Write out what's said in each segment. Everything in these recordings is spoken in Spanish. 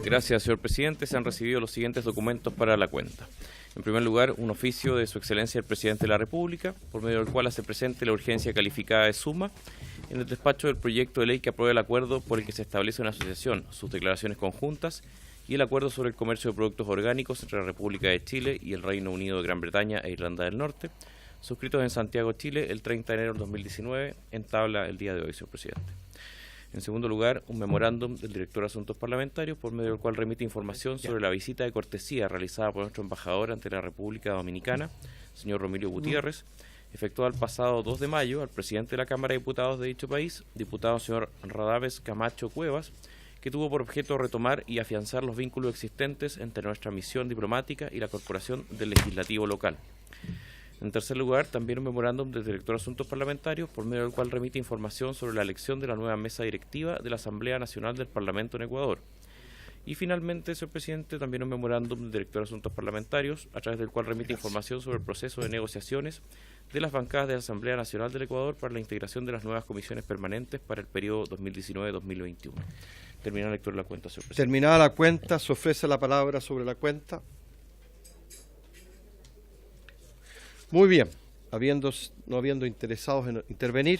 Gracias, señor presidente. Se han recibido los siguientes documentos para la cuenta. En primer lugar, un oficio de Su Excelencia el Presidente de la República, por medio del cual hace presente la urgencia calificada de suma en el despacho del proyecto de ley que aprueba el acuerdo por el que se establece una asociación, sus declaraciones conjuntas y el acuerdo sobre el comercio de productos orgánicos entre la República de Chile y el Reino Unido de Gran Bretaña e Irlanda del Norte, suscritos en Santiago, Chile, el 30 de enero del 2019, en tabla el día de hoy, señor presidente. En segundo lugar, un memorándum del director de Asuntos Parlamentarios, por medio del cual remite información sobre la visita de cortesía realizada por nuestro embajador ante la República Dominicana, señor Romilio Gutiérrez, efectuada el pasado 2 de mayo al presidente de la Cámara de Diputados de dicho país, diputado señor Radames Camacho Cuevas, que tuvo por objeto retomar y afianzar los vínculos existentes entre nuestra misión diplomática y la Corporación del Legislativo Local. En tercer lugar, también un memorándum del director de Asuntos Parlamentarios, por medio del cual remite información sobre la elección de la nueva mesa directiva de la Asamblea Nacional del Parlamento en Ecuador. Y finalmente, señor presidente, también un memorándum del director de Asuntos Parlamentarios, a través del cual remite información sobre el proceso de negociaciones de las bancadas de la Asamblea Nacional del Ecuador para la integración de las nuevas comisiones permanentes para el periodo 2019-2021. Terminada la lectura de la cuenta, señor presidente. Terminada la cuenta, se ofrece la palabra sobre la cuenta. Muy bien, no habiendo interesados en intervenir,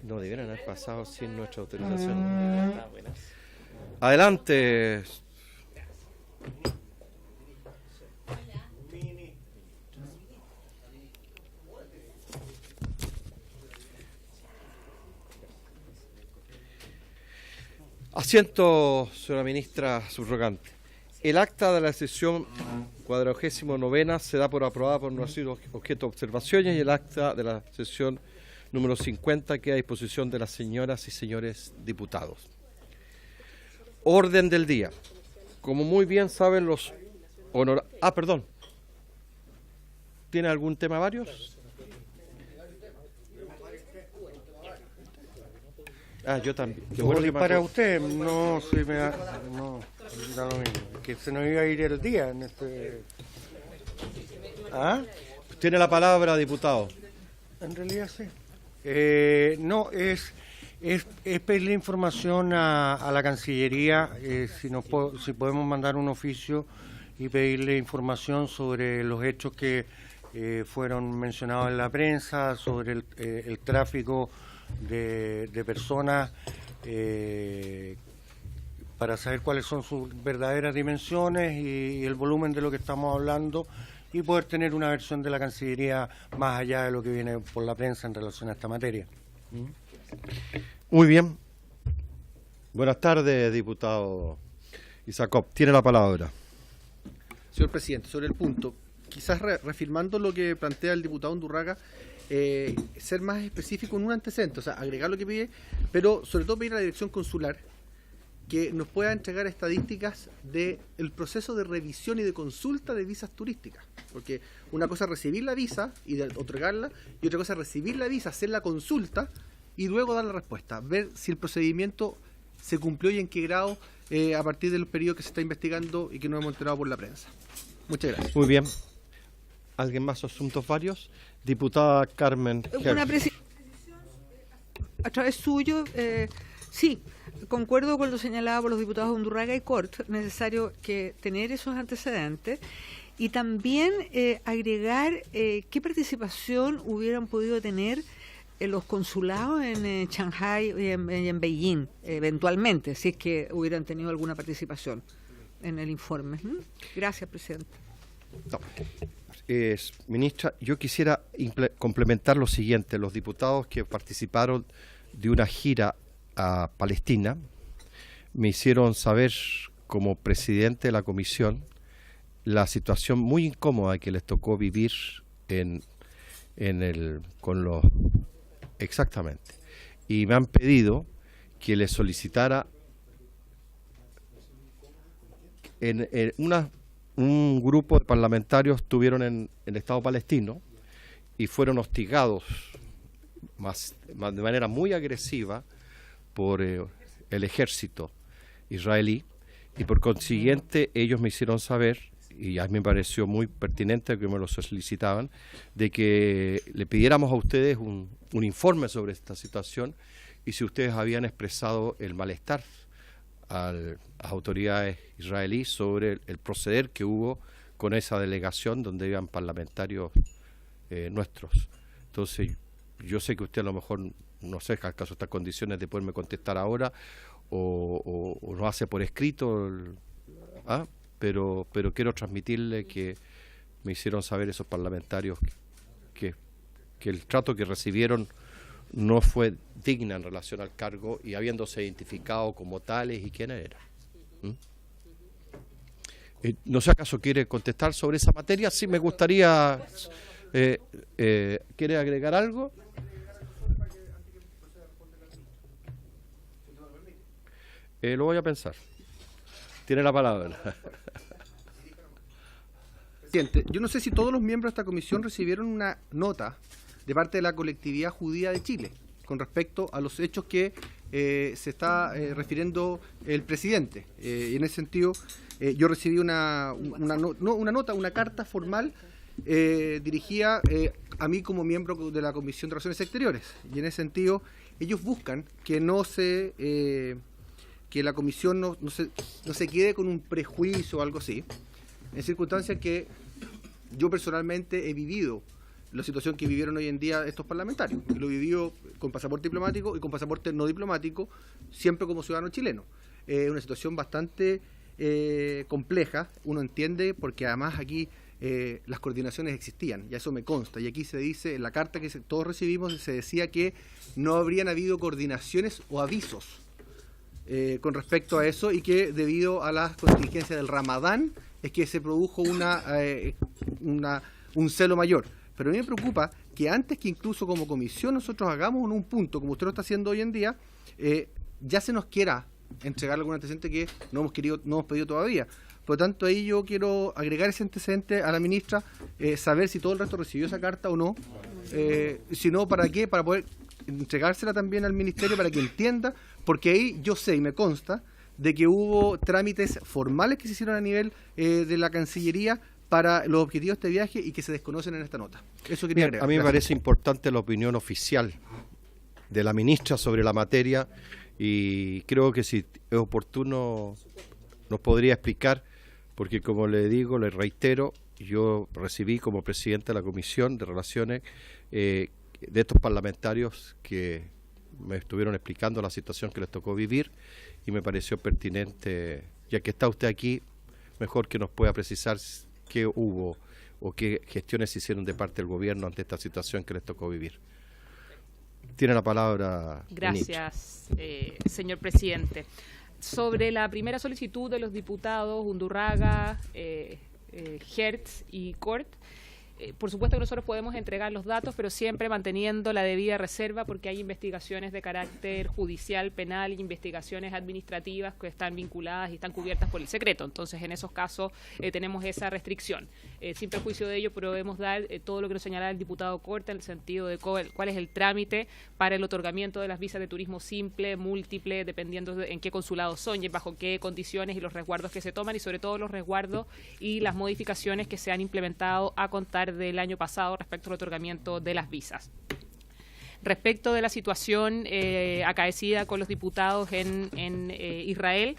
no debieran haber pasado sin nuestra autorización. Adelante. Asiento, señora ministra subrogante. El acta de la sesión 49ª se da por aprobada por no ser objeto de observaciones y el acta de la sesión número 50 queda a disposición de las señoras y señores diputados. Orden del día. Como muy bien saben los honorables... perdón. ¿Tiene algún tema varios? Yo también. Para usted, no se me da, no, da lo mismo, que se nos iba a ir el día en este... Tiene la palabra, diputado. En realidad sí. No, es pedirle información a la Cancillería, si podemos mandar un oficio y pedirle información sobre los hechos que fueron mencionados en la prensa, sobre el tráfico de personas, para saber cuáles son sus verdaderas dimensiones y el volumen de lo que estamos hablando y poder tener una versión de la Cancillería más allá de lo que viene por la prensa en relación a esta materia. Muy bien. Buenas tardes, diputado Isakov. Tiene la palabra. Señor presidente, sobre el punto, quizás reafirmando lo que plantea el diputado Undurraga, ser más específico en un antecedente, o sea, agregar lo que pide, pero sobre todo pedir a la dirección consular que nos pueda entregar estadísticas del proceso de revisión y de consulta de visas turísticas, porque una cosa es recibir la visa y otorgarla, y otra cosa es recibir la visa, hacer la consulta y luego dar la respuesta, ver si el procedimiento se cumplió y en qué grado a partir del periodo que se está investigando y que no hemos enterado por la prensa. Muchas gracias. Muy bien. ¿Alguien más? ¿Asuntos varios? Diputada Carmen Herz. Una precisión a través suyo. Sí, concuerdo con lo señalado por los diputados Undurraga y Cort, necesario que tener esos antecedentes y también agregar qué participación hubieran podido tener los consulados en Shanghái y en Beijing, eventualmente, si es que hubieran tenido alguna participación en el informe. Gracias, presidente. No. Ministra, yo quisiera complementar lo siguiente. Los diputados que participaron de una gira a Palestina me hicieron saber, como presidente de la comisión, la situación muy incómoda que les tocó vivir exactamente. Y me han pedido que les solicitara un grupo de parlamentarios estuvieron en el Estado palestino y fueron hostigados de manera muy agresiva por el ejército israelí y por consiguiente ellos me hicieron saber, y a mí me pareció muy pertinente que me lo solicitaban, de que le pidiéramos a ustedes un informe sobre esta situación y si ustedes habían expresado el malestar a las autoridades israelíes sobre el proceder que hubo con esa delegación donde iban parlamentarios nuestros. Entonces, yo sé que usted a lo mejor no sé acaso estas condiciones de poderme contestar ahora o lo hace por escrito, pero quiero transmitirle que me hicieron saber esos parlamentarios que el trato que recibieron no fue digna en relación al cargo y habiéndose identificado como tales y quiénes eran. No sé acaso quiere contestar sobre esa materia. Sí, me gustaría. ¿Quiere agregar algo? Lo voy a pensar. Tiene la palabra. Presidente, yo no sé si todos los miembros de esta comisión recibieron una nota de parte de la colectividad judía de Chile con respecto a los hechos que se está refiriendo el presidente. Y en ese sentido, yo recibí una nota, una carta formal dirigida a mí como miembro de la Comisión de Relaciones Exteriores. Y en ese sentido, ellos buscan que que la comisión no se quede con un prejuicio o algo así, en circunstancias que yo personalmente he vivido la situación que vivieron hoy en día estos parlamentarios. Lo he vivido con pasaporte diplomático y con pasaporte no diplomático, siempre como ciudadano chileno. Es una situación bastante compleja, uno entiende, porque además aquí las coordinaciones existían, y eso me consta, y aquí se dice, en la carta que todos recibimos, se decía que no habrían habido coordinaciones o avisos con respecto a eso, y que debido a las contingencias del Ramadán es que se produjo un celo mayor. Pero a mí me preocupa que antes que incluso como comisión nosotros hagamos un punto, como usted lo está haciendo hoy en día, ya se nos quiera entregar algún antecedente que no hemos pedido todavía. Por lo tanto, ahí yo quiero agregar ese antecedente a la ministra, saber si todo el resto recibió esa carta o no. Si no, ¿para qué? Para poder entregársela también al ministerio para que entienda, porque ahí yo sé y me consta de que hubo trámites formales que se hicieron a nivel de la Cancillería para los objetivos de este viaje y que se desconocen en esta nota. Eso quería agregar. A mí me parece importante la opinión oficial de la ministra sobre la materia, y creo que si es oportuno nos podría explicar, porque como le digo, le reitero, yo recibí como presidente de la Comisión de Relaciones de estos parlamentarios que me estuvieron explicando la situación que les tocó vivir, y me pareció pertinente, ya que está usted aquí, mejor que nos pueda precisar qué hubo o qué gestiones se hicieron de parte del gobierno ante esta situación que les tocó vivir. Tiene la palabra. Gracias, señor presidente. Sobre la primera solicitud de los diputados Undurraga, Hertz y Cort, por supuesto que nosotros podemos entregar los datos, pero siempre manteniendo la debida reserva, porque hay investigaciones de carácter judicial, penal y investigaciones administrativas que están vinculadas y están cubiertas por el secreto. Entonces, en esos casos tenemos esa restricción. Sin perjuicio de ello, podemos dar todo lo que nos señalaba el diputado Corta en el sentido de cuál es el trámite para el otorgamiento de las visas de turismo simple, múltiple, dependiendo en qué consulado son y bajo qué condiciones, y los resguardos que se toman, y sobre todo los resguardos y las modificaciones que se han implementado a contar del año pasado respecto al otorgamiento de las visas. Respecto de la situación acaecida con los diputados en Israel,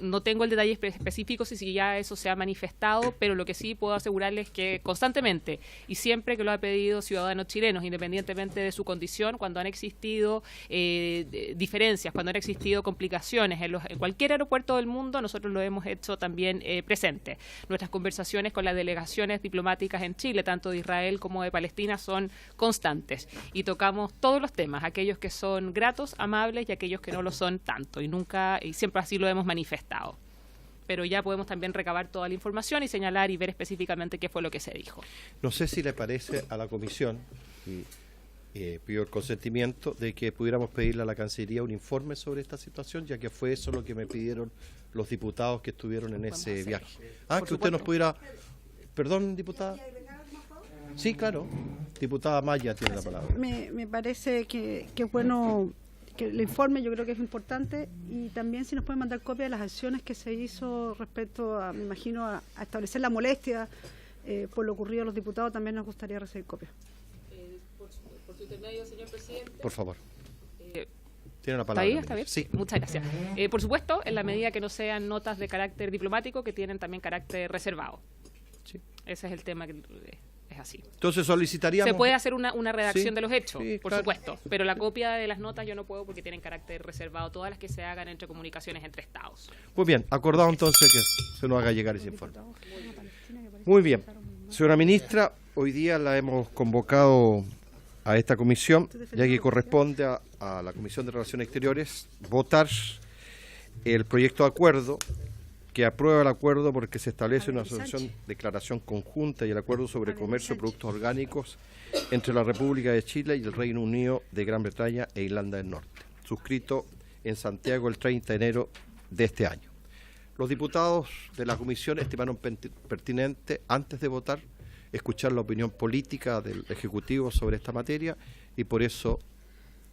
no tengo el detalle específico si ya eso se ha manifestado, pero lo que sí puedo asegurarles es que constantemente y siempre que lo ha pedido ciudadanos chilenos, independientemente de su condición, cuando han existido diferencias, cuando han existido complicaciones en cualquier aeropuerto del mundo, nosotros lo hemos hecho también presente. Nuestras conversaciones con las delegaciones diplomáticas en Chile, tanto de Israel como de Palestina, son constantes y tocamos todos los temas, aquellos que son gratos, amables y aquellos que no lo son tanto, y siempre así lo hemos manifestado. Pero ya podemos también recabar toda la información y señalar y ver específicamente qué fue lo que se dijo. No sé si le parece a la comisión, y pido el consentimiento de que pudiéramos pedirle a la Cancillería un informe sobre esta situación, ya que fue eso lo que me pidieron los diputados que estuvieron en ese viaje. Que usted nos pudiera... Perdón, diputada. Sí, claro. Diputada Maya tiene la palabra. Me parece que es bueno que el informe, yo creo que es importante, y también si nos pueden mandar copia de las acciones que se hizo respecto a, me imagino, a establecer la molestia por lo ocurrido a los diputados, también nos gustaría recibir copia. Por su intermedio, señor presidente. Por favor. Tiene la ¿Está palabra. ahí? ¿Está bien? Sí. Muchas gracias. Por supuesto, en la medida que no sean notas de carácter diplomático, que tienen también carácter reservado. Sí. Ese es el tema que es así. Entonces solicitaríamos... Se puede hacer una redacción Sí, de los hechos, sí, por claro. supuesto, pero la copia de las notas yo no puedo porque tienen carácter reservado, todas las que se hagan entre comunicaciones entre estados. Muy bien, acordado entonces que se nos haga llegar ese informe. Muy bien. Señora ministra, hoy día la hemos convocado a esta comisión, ya que corresponde a la Comisión de Relaciones Exteriores votar el proyecto de acuerdo que aprueba el acuerdo porque se establece una asociación, declaración conjunta y el acuerdo sobre comercio de productos orgánicos entre la República de Chile y el Reino Unido de Gran Bretaña e Irlanda del Norte, suscrito en Santiago el 30 de enero de este año. Los diputados de la comisión estimaron pertinente, antes de votar, escuchar la opinión política del Ejecutivo sobre esta materia y por eso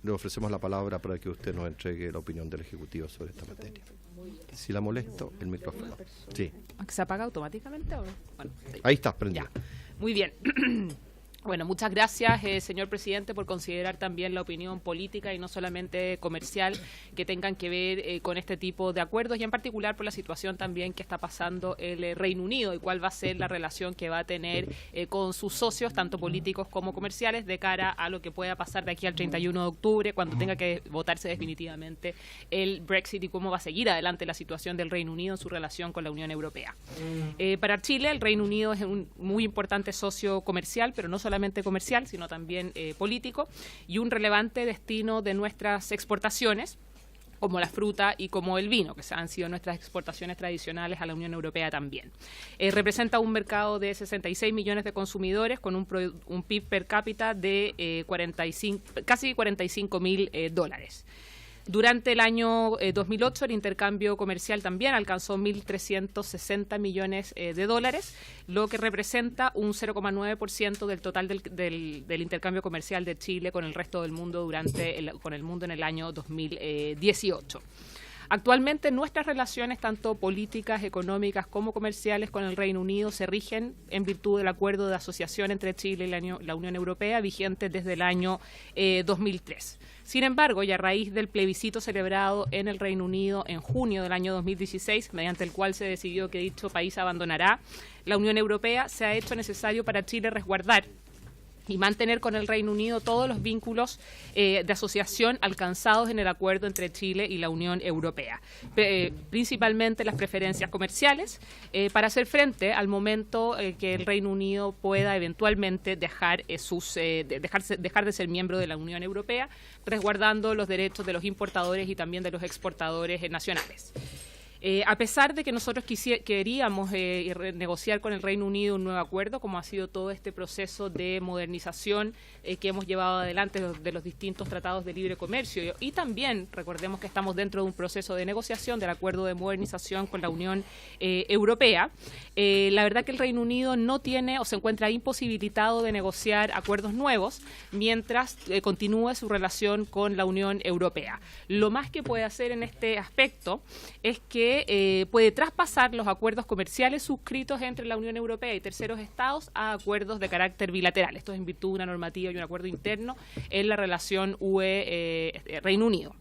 le ofrecemos la palabra para que usted nos entregue la opinión del Ejecutivo sobre esta materia. Si la molesto, el micrófono. Sí. ¿Se apaga automáticamente o no? Bueno, sí. Ahí está, prendido. Ya. Muy bien. Bueno, muchas gracias, señor presidente, por considerar también la opinión política y no solamente comercial que tengan que ver con este tipo de acuerdos y en particular por la situación también que está pasando el Reino Unido y cuál va a ser la relación que va a tener con sus socios, tanto políticos como comerciales, de cara a lo que pueda pasar de aquí al 31 de octubre, cuando tenga que votarse definitivamente el Brexit y cómo va a seguir adelante la situación del Reino Unido en su relación con la Unión Europea. Para Chile, el Reino Unido es un muy importante socio comercial, pero no solamente comercial, sino también político, y un relevante destino de nuestras exportaciones, como la fruta y como el vino, que han sido nuestras exportaciones tradicionales a la Unión Europea también. Representa un mercado de 66 millones de consumidores con un PIB per cápita de casi $45.000. Durante el año 2008 el intercambio comercial también alcanzó 1.360 millones de dólares, lo que representa un 0,9% del total del intercambio comercial de Chile con el resto del mundo con el mundo en el año 2018. Actualmente nuestras relaciones, tanto políticas, económicas como comerciales con el Reino Unido, se rigen en virtud del acuerdo de asociación entre Chile y la Unión Europea, vigente desde el año 2003. Sin embargo, y a raíz del plebiscito celebrado en el Reino Unido en junio del año 2016, mediante el cual se decidió que dicho país abandonará la Unión Europea, se ha hecho necesario para Chile resguardar y mantener con el Reino Unido todos los vínculos de asociación alcanzados en el acuerdo entre Chile y la Unión Europea, principalmente las preferencias comerciales, para hacer frente al momento que el Reino Unido pueda eventualmente dejar de ser miembro de la Unión Europea, resguardando los derechos de los importadores y también de los exportadores nacionales. A pesar de que nosotros queríamos negociar con el Reino Unido un nuevo acuerdo, como ha sido todo este proceso de modernización que hemos llevado adelante de los distintos tratados de libre comercio, y también recordemos que estamos dentro de un proceso de negociación del acuerdo de modernización con la Unión Europea, la verdad que el Reino Unido no tiene o se encuentra imposibilitado de negociar acuerdos nuevos mientras continúe su relación con la Unión Europea. Lo más que puede hacer en este aspecto es que puede traspasar los acuerdos comerciales suscritos entre la Unión Europea y terceros estados a acuerdos de carácter bilateral. Esto es en virtud de una normativa y un acuerdo interno en la relación UE-Reino Unido.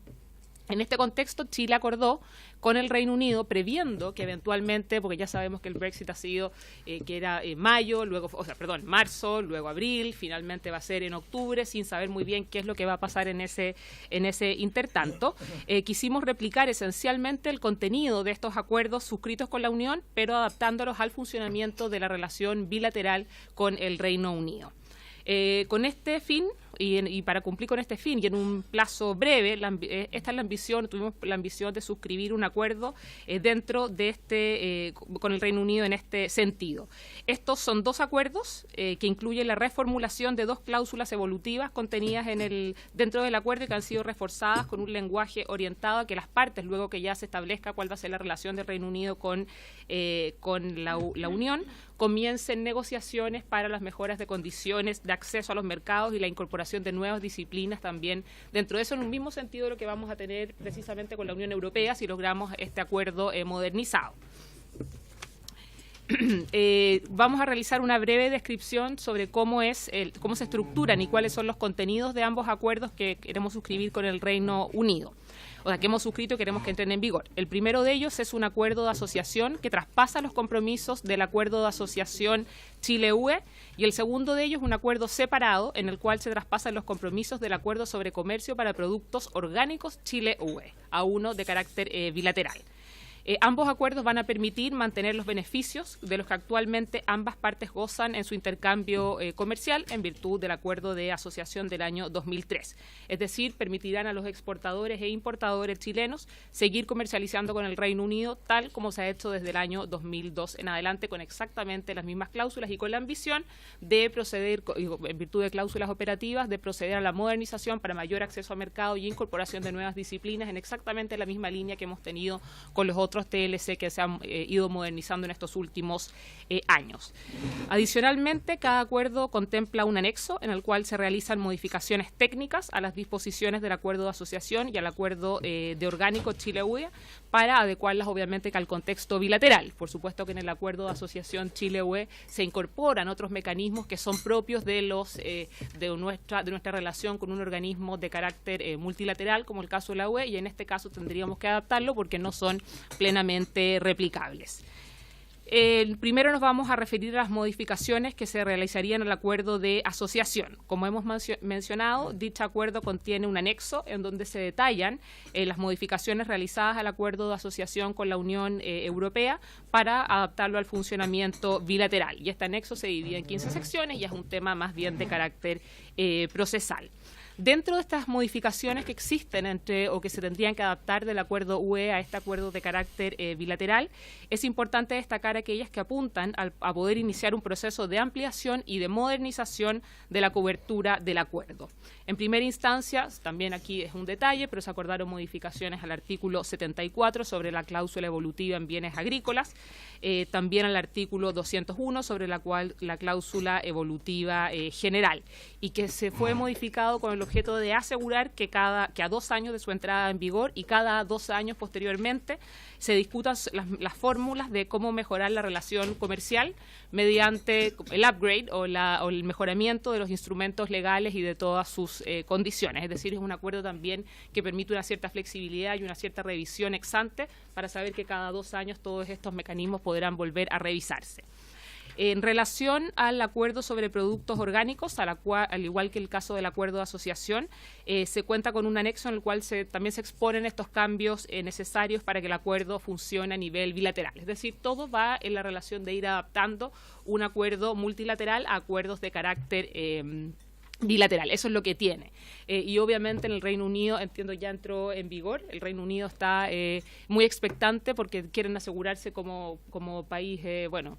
En este contexto, Chile acordó con el Reino Unido, previendo que eventualmente, porque ya sabemos que el Brexit ha sido, que era marzo, luego abril, finalmente va a ser en octubre, sin saber muy bien qué es lo que va a pasar en ese intertanto. Quisimos replicar esencialmente el contenido de estos acuerdos suscritos con la Unión, pero adaptándolos al funcionamiento de la relación bilateral con el Reino Unido. Con este fin, y para cumplir con este fin, y en un plazo breve, tuvimos la ambición de suscribir un acuerdo dentro de con el Reino Unido en este sentido. Estos son dos acuerdos que incluyen la reformulación de dos cláusulas evolutivas contenidas dentro del acuerdo y que han sido reforzadas con un lenguaje orientado a que las partes, luego que ya se establezca cuál va a ser la relación del Reino Unido con la Unión, comiencen negociaciones para las mejoras de condiciones de acceso a los mercados y la incorporación de nuevas disciplinas también. Dentro de eso, en un mismo sentido, lo que vamos a tener precisamente con la Unión Europea si logramos este acuerdo modernizado. vamos a realizar una breve descripción sobre cómo se estructuran y cuáles son los contenidos de ambos acuerdos que queremos suscribir con el Reino Unido. O sea, que hemos suscrito y queremos que entren en vigor. El primero de ellos es un acuerdo de asociación que traspasa los compromisos del acuerdo de asociación Chile-UE, y el segundo de ellos es un acuerdo separado en el cual se traspasan los compromisos del acuerdo sobre comercio para productos orgánicos Chile-UE, a uno de carácter bilateral. Ambos acuerdos van a permitir mantener los beneficios de los que actualmente ambas partes gozan en su intercambio comercial en virtud del acuerdo de asociación del año 2003. Es decir, permitirán a los exportadores e importadores chilenos seguir comercializando con el Reino Unido tal como se ha hecho desde el año 2002 en adelante, con exactamente las mismas cláusulas y con la ambición de proceder, en virtud de cláusulas operativas, de proceder a la modernización para mayor acceso a mercado y incorporación de nuevas disciplinas en exactamente la misma línea que hemos tenido con los otros TLC que se han ido modernizando en estos últimos años. Adicionalmente, cada acuerdo contempla un anexo en el cual se realizan modificaciones técnicas a las disposiciones del acuerdo de asociación y al acuerdo de orgánico Chile-UE para adecuarlas obviamente al contexto bilateral. Por supuesto que en el acuerdo de asociación Chile-UE se incorporan otros mecanismos que son propios de nuestra relación con un organismo de carácter multilateral como el caso de la UE, y en este caso tendríamos que adaptarlo porque no son plenamente replicables. Primero nos vamos a referir a las modificaciones que se realizarían al acuerdo de asociación. Como hemos mencionado, dicho acuerdo contiene un anexo en donde se detallan las modificaciones realizadas al acuerdo de asociación con la Unión Europea para adaptarlo al funcionamiento bilateral. Y este anexo se divide en 15 secciones y es un tema más bien de carácter procesal. Dentro de estas modificaciones que existen o que se tendrían que adaptar del acuerdo UE a este acuerdo de carácter bilateral, es importante destacar aquellas que apuntan a poder iniciar un proceso de ampliación y de modernización de la cobertura del acuerdo. En primera instancia, también aquí es un detalle, pero se acordaron modificaciones al artículo 74 sobre la cláusula evolutiva en bienes agrícolas, también al artículo 201 sobre la cláusula evolutiva general, y que se fue modificado con el objeto de asegurar que a 2 años de su entrada en vigor y cada 2 años posteriormente se discutan las fórmulas de cómo mejorar la relación comercial mediante el upgrade o el mejoramiento de los instrumentos legales y de todas sus condiciones. Es decir, es un acuerdo también que permite una cierta flexibilidad y una cierta revisión ex ante para saber que cada 2 años todos estos mecanismos podrán volver a revisarse. En relación al acuerdo sobre productos orgánicos, al igual que el caso del acuerdo de asociación, se cuenta con un anexo en el cual también se exponen estos cambios necesarios para que el acuerdo funcione a nivel bilateral. Es decir, todo va en la relación de ir adaptando un acuerdo multilateral a acuerdos de carácter bilateral. Eso es lo que tiene. Y obviamente en el Reino Unido, entiendo, ya entró en vigor. El Reino Unido está muy expectante porque quieren asegurarse como país,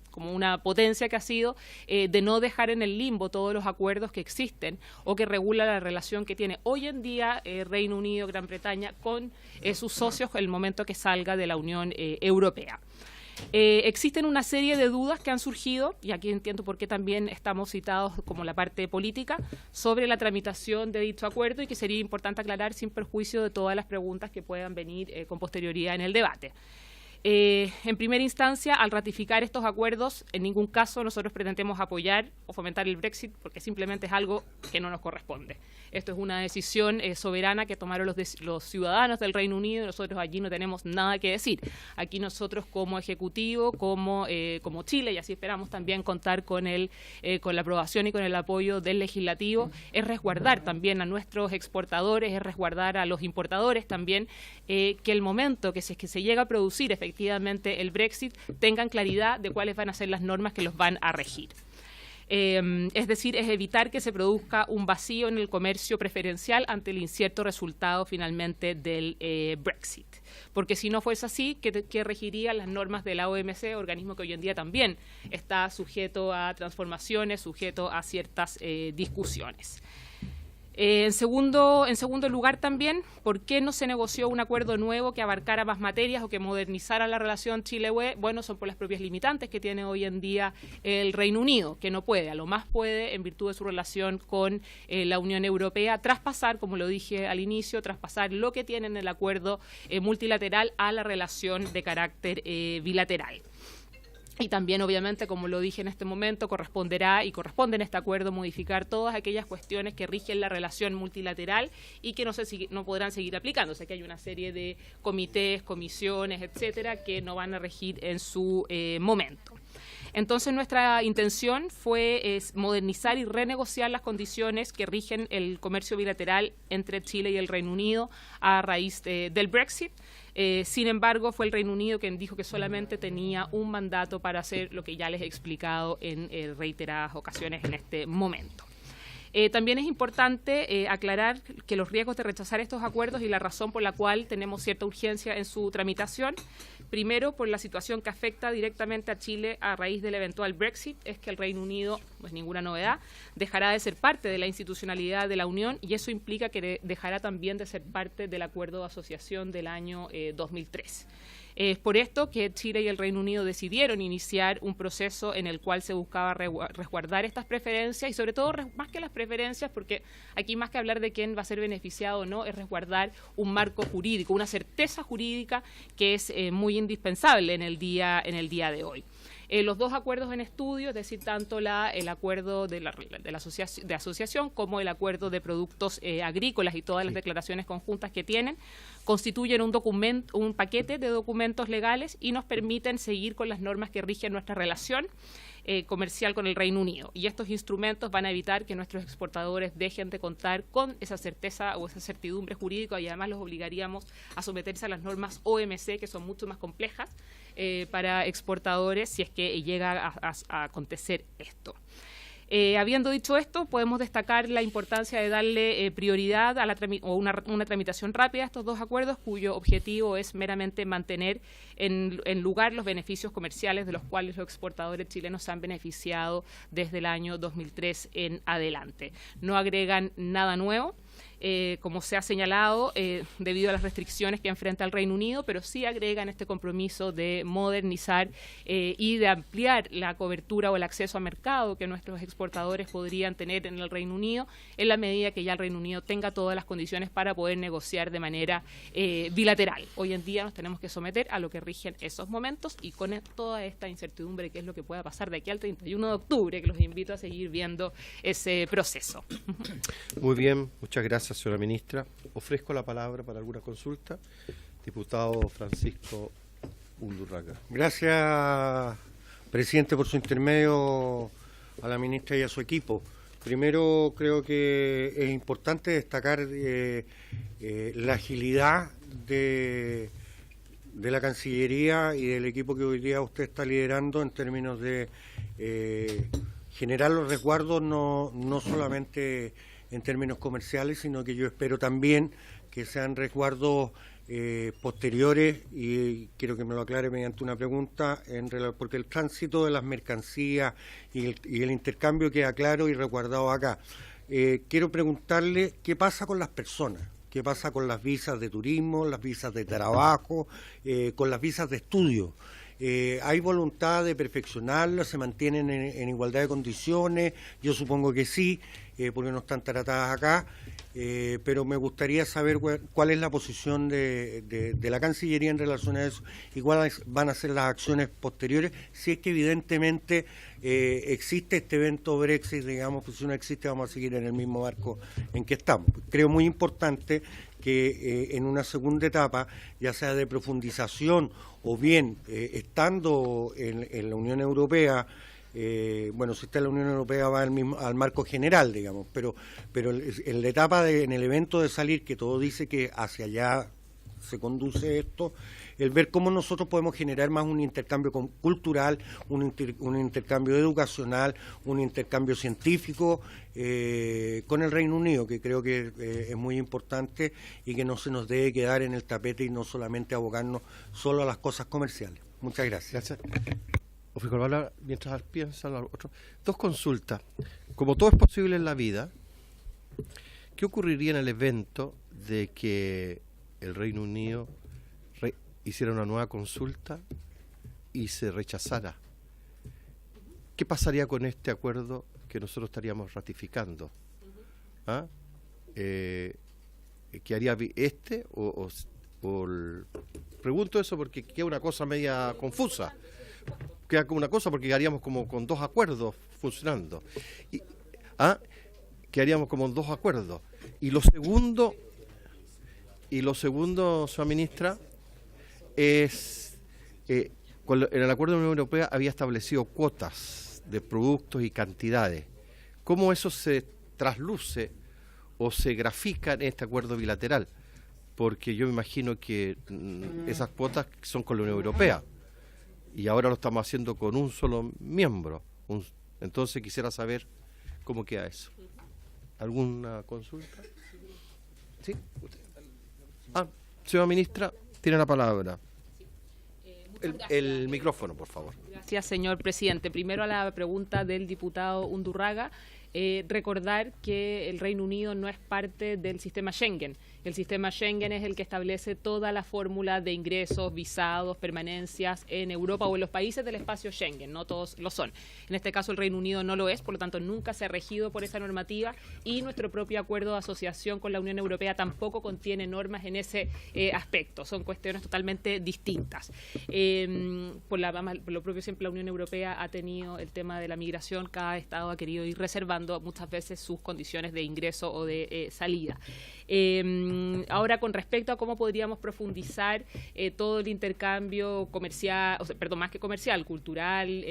como una potencia que ha sido, de no dejar en el limbo todos los acuerdos que existen o que regulan la relación que tiene hoy en día Reino Unido, Gran Bretaña, con sus socios en el momento que salga de la Unión Europea. Existen una serie de dudas que han surgido, y aquí entiendo por qué también estamos citados como la parte política, sobre la tramitación de dicho acuerdo y que sería importante aclarar sin perjuicio de todas las preguntas que puedan venir con posterioridad en el debate. En primera instancia, al ratificar estos acuerdos, en ningún caso nosotros pretendemos apoyar o fomentar el Brexit porque simplemente es algo que no nos corresponde. Esto es una decisión soberana que tomaron los ciudadanos del Reino Unido y nosotros allí no tenemos nada que decir. Aquí nosotros como Ejecutivo, como Chile, y así esperamos también contar con la aprobación y con el apoyo del Legislativo, es resguardar también a nuestros exportadores, es resguardar a los importadores también, que el momento que se llega a producir efectivamente el Brexit tengan claridad de cuáles van a ser las normas que los van a regir. Es decir, es evitar que se produzca un vacío en el comercio preferencial ante el incierto resultado finalmente del Brexit. Porque si no fuese así, ¿qué regiría las normas de la OMC, organismo que hoy en día también está sujeto a transformaciones, sujeto a ciertas discusiones? En segundo lugar también, ¿por qué no se negoció un acuerdo nuevo que abarcara más materias o que modernizara la relación Chile-UE? Bueno, son por las propias limitantes que tiene hoy en día el Reino Unido, que no puede, a lo más puede, en virtud de su relación con la Unión Europea, traspasar, como lo dije al inicio, traspasar lo que tiene en el acuerdo multilateral a la relación de carácter bilateral. Y también, obviamente, como lo dije en este momento, corresponderá y corresponde en este acuerdo modificar todas aquellas cuestiones que rigen la relación multilateral y que no podrán seguir aplicándose, que hay una serie de comités, comisiones, etcétera, que no van a regir en su momento. Entonces, nuestra intención fue modernizar y renegociar las condiciones que rigen el comercio bilateral entre Chile y el Reino Unido a raíz del Brexit. Sin embargo, fue el Reino Unido quien dijo que solamente tenía un mandato para hacer lo que ya les he explicado en reiteradas ocasiones en este momento. También es importante aclarar que los riesgos de rechazar estos acuerdos y la razón por la cual tenemos cierta urgencia en su tramitación, primero por la situación que afecta directamente a Chile a raíz del eventual Brexit, es que el Reino Unido, no es ninguna novedad, dejará de ser parte de la institucionalidad de la Unión y eso implica que dejará también de ser parte del acuerdo de asociación del año 2003. Es por esto que Chile y el Reino Unido decidieron iniciar un proceso en el cual se buscaba resguardar estas preferencias y sobre todo, más que las preferencias, porque aquí más que hablar de quién va a ser beneficiado o no, es resguardar un marco jurídico, una certeza jurídica que es muy indispensable en el día de hoy. Los dos acuerdos en estudio, es decir, tanto el acuerdo de asociación como el acuerdo de productos agrícolas y todas las declaraciones conjuntas que tienen, constituyen un paquete de documentos legales y nos permiten seguir con las normas que rigen nuestra relación comercial con el Reino Unido. Y estos instrumentos van a evitar que nuestros exportadores dejen de contar con esa certeza o esa certidumbre jurídica y además los obligaríamos a someterse a las normas OMC, que son mucho más complejas para exportadores si es que llega a acontecer esto. Habiendo dicho esto, podemos destacar la importancia de darle prioridad a una tramitación rápida a estos dos acuerdos, cuyo objetivo es meramente mantener en lugar los beneficios comerciales de los cuales los exportadores chilenos se han beneficiado desde el año 2003 en adelante. No agregan nada nuevo. Como se ha señalado, debido a las restricciones que enfrenta el Reino Unido, pero sí agregan este compromiso de modernizar y de ampliar la cobertura o el acceso a mercado que nuestros exportadores podrían tener en el Reino Unido, en la medida que ya el Reino Unido tenga todas las condiciones para poder negociar de manera bilateral. Hoy en día nos tenemos que someter a lo que rigen esos momentos y con toda esta incertidumbre que es lo que pueda pasar de aquí al 31 de octubre, que los invito a seguir viendo ese proceso. Muy bien, muchas gracias, señora ministra. Ofrezco la palabra para alguna consulta. Diputado Francisco Undurraga. Gracias, presidente, por su intermedio a la ministra y a su equipo. Primero, creo que es importante destacar la agilidad de la Cancillería y del equipo que hoy día usted está liderando en términos de generar los resguardos, no solamente en términos comerciales, sino que yo espero también que sean resguardos posteriores, y quiero que me lo aclare mediante una pregunta, porque el tránsito de las mercancías y el intercambio queda claro y resguardado acá. Quiero preguntarle qué pasa con las personas, qué pasa con las visas de turismo, las visas de trabajo, con las visas de estudio. ¿Hay voluntad de perfeccionarlas? ¿Se mantienen en igualdad de condiciones? Yo supongo que sí, porque no están tratadas acá, pero me gustaría saber cuál es la posición de la Cancillería en relación a eso y cuáles van a ser las acciones posteriores, si es que evidentemente existe este evento Brexit, digamos, pues si no existe vamos a seguir en el mismo barco en que estamos. Creo muy importante que en una segunda etapa, ya sea de profundización o bien estando en la Unión Europea, bueno, si está en la Unión Europea va al marco general, digamos, pero en la etapa en el evento de salir, que todo dice que hacia allá se conduce esto, el ver cómo nosotros podemos generar más un intercambio cultural, un intercambio educacional, un intercambio científico con el Reino Unido, que creo que es muy importante y que no se nos debe quedar en el tapete y no solamente abocarnos solo a las cosas comerciales. Muchas gracias. Gracias. Mientras piensan los otros. Dos consultas. Como todo es posible en la vida, ¿qué ocurriría en el evento de que el Reino Unido hiciera una nueva consulta y se rechazara? ¿Qué pasaría con este acuerdo que nosotros estaríamos ratificando? ¿Ah? ¿Qué haría este pregunto eso porque queda una cosa media confusa. queda como una cosa porque quedaríamos como con 2 acuerdos funcionando. Quedaríamos como 2 acuerdos. Y lo segundo, señora ministra, es en el acuerdo de la Unión Europea había establecido cuotas de productos y cantidades. ¿Cómo eso se trasluce o se grafica en este acuerdo bilateral? Porque yo me imagino que esas cuotas son con la Unión Europea y ahora lo estamos haciendo con un solo miembro. Entonces quisiera saber cómo queda eso. ¿Alguna consulta? ¿Sí? Señora ministra, tiene la palabra. El micrófono, por favor. Gracias, señor presidente. Primero a la pregunta del diputado Undurraga. Recordar que el Reino Unido no es parte del sistema Schengen. El sistema Schengen es el que establece toda la fórmula de ingresos, visados, permanencias en Europa o en los países del espacio Schengen. No todos lo son. En este caso el Reino Unido no lo es, por lo tanto nunca se ha regido por esa normativa y nuestro propio acuerdo de asociación con la Unión Europea tampoco contiene normas en ese aspecto. Son cuestiones totalmente distintas. Por lo propio siempre la Unión Europea ha tenido el tema de la migración. Cada Estado ha querido ir reservando muchas veces sus condiciones de ingreso o de salida. Ahora, con respecto a cómo podríamos profundizar todo el intercambio comercial, más que comercial, cultural,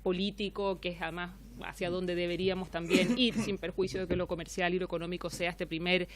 político, que es además hacia donde deberíamos también ir, sin perjuicio de que lo comercial y lo económico sea este primer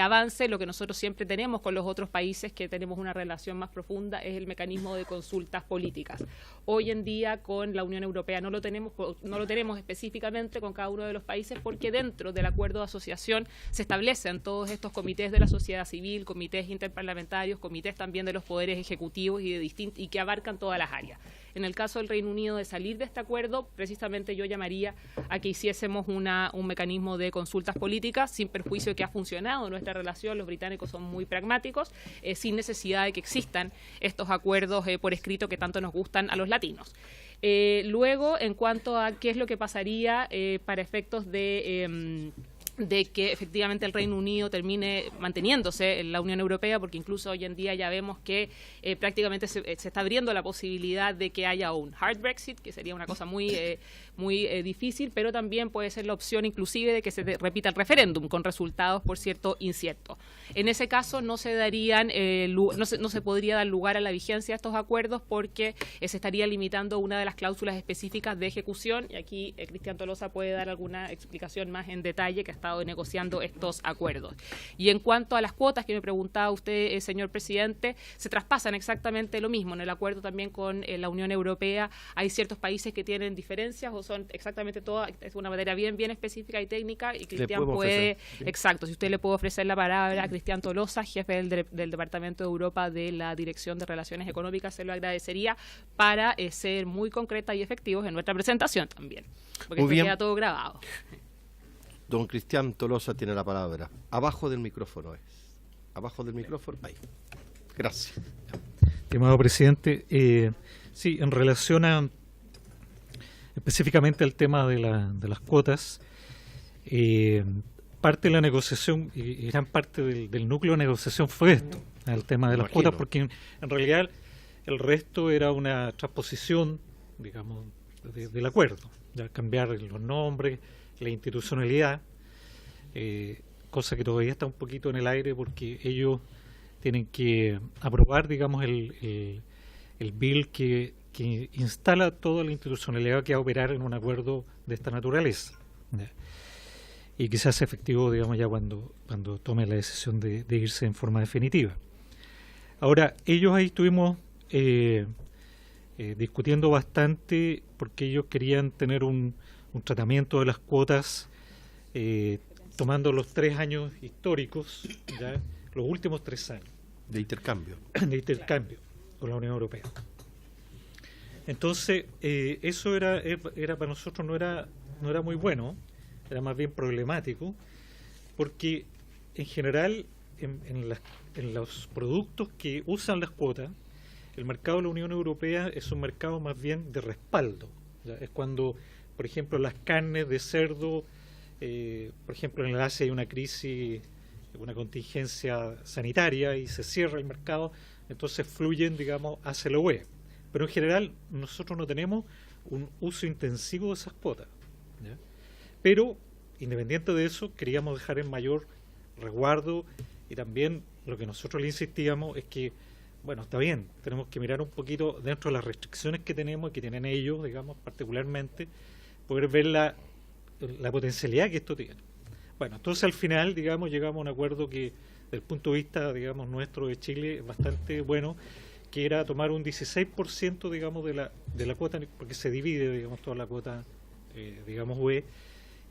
avance. Lo que nosotros siempre tenemos con los otros países que tenemos una relación más profunda es el mecanismo de consultas políticas. Hoy en día con la Unión Europea no lo tenemos específicamente con cada uno de los países porque dentro del acuerdo de asociación se establecen todos estos comités de la sociedad civil, comités interparlamentarios, comités también de los poderes ejecutivos y que abarcan todas las áreas. En el caso del Reino Unido de salir de este acuerdo, precisamente yo llamaría a que hiciésemos un mecanismo de consultas políticas, sin perjuicio de que ha funcionado nuestra relación. Los británicos son muy pragmáticos, sin necesidad de que existan estos acuerdos por escrito que tanto nos gustan a los latinos. Luego, en cuanto a qué es lo que pasaría para efectos de que efectivamente el Reino Unido termine manteniéndose en la Unión Europea, porque incluso hoy en día ya vemos que prácticamente se está abriendo la posibilidad de que haya un hard Brexit, que sería una cosa muy difícil, pero también puede ser la opción inclusive de que se repita el referéndum con resultados, por cierto, inciertos. En ese caso no se podría dar lugar a la vigencia de estos acuerdos porque se estaría limitando una de las cláusulas específicas de ejecución, y aquí Cristian Tolosa puede dar alguna explicación más en detalle, que ha estado negociando estos acuerdos. Y en cuanto a las cuotas que me preguntaba usted, señor presidente, se traspasan exactamente lo mismo. En el acuerdo también con la Unión Europea hay ciertos países que tienen diferencias o son exactamente todas, es una materia bien específica y técnica, y Cristian puede, exacto, si usted le puede ofrecer la palabra a Cristian Tolosa, jefe del Departamento de Europa de la Dirección de Relaciones Económicas, se lo agradecería para ser muy concreta y efectivos en nuestra presentación también, porque esto queda todo grabado. Don Cristian Tolosa tiene la palabra. Abajo del micrófono es. Abajo del micrófono, ahí. Gracias. Estimado presidente, sí, en relación a específicamente al tema de las cuotas, parte de la negociación y gran parte del núcleo de negociación fue esto, el tema de las cuotas, porque en realidad el resto era una transposición, digamos, del acuerdo, ya cambiar los nombres, la institucionalidad, cosa que todavía está un poquito en el aire porque ellos tienen que aprobar, digamos, el bill que instala toda la institucionalidad que va a operar en un acuerdo de esta naturaleza, ¿ya? Y que se hace efectivo, digamos, ya cuando tome la decisión de irse en forma definitiva. Ahora, ellos ahí estuvimos discutiendo bastante porque ellos querían tener un tratamiento de las cuotas tomando los 3 años históricos, ¿ya? Los últimos 3 años de intercambio con la Unión Europea. Entonces eso era para nosotros no era muy bueno, era más bien problemático, porque en general en los productos que usan las cuotas, el mercado de la Unión Europea es un mercado más bien de respaldo, ¿ya? Es cuando, por ejemplo, las carnes de cerdo, por ejemplo, en el Asia hay una crisis, una contingencia sanitaria y se cierra el mercado, entonces fluyen, digamos, hacia la UE. pero en general nosotros no tenemos un uso intensivo de esas cuotas, ¿ya? Pero, independiente de eso, queríamos dejar en mayor resguardo, y también lo que nosotros le insistíamos es que, bueno, está bien, tenemos que mirar un poquito dentro de las restricciones que tenemos y que tienen ellos, digamos, particularmente, poder ver la potencialidad que esto tiene. Bueno, entonces al final, digamos, llegamos a un acuerdo que, desde el punto de vista, digamos, nuestro de Chile, es bastante bueno, que era tomar un 16%, digamos, de la cuota, porque se divide, digamos, toda la cuota, digamos, UE,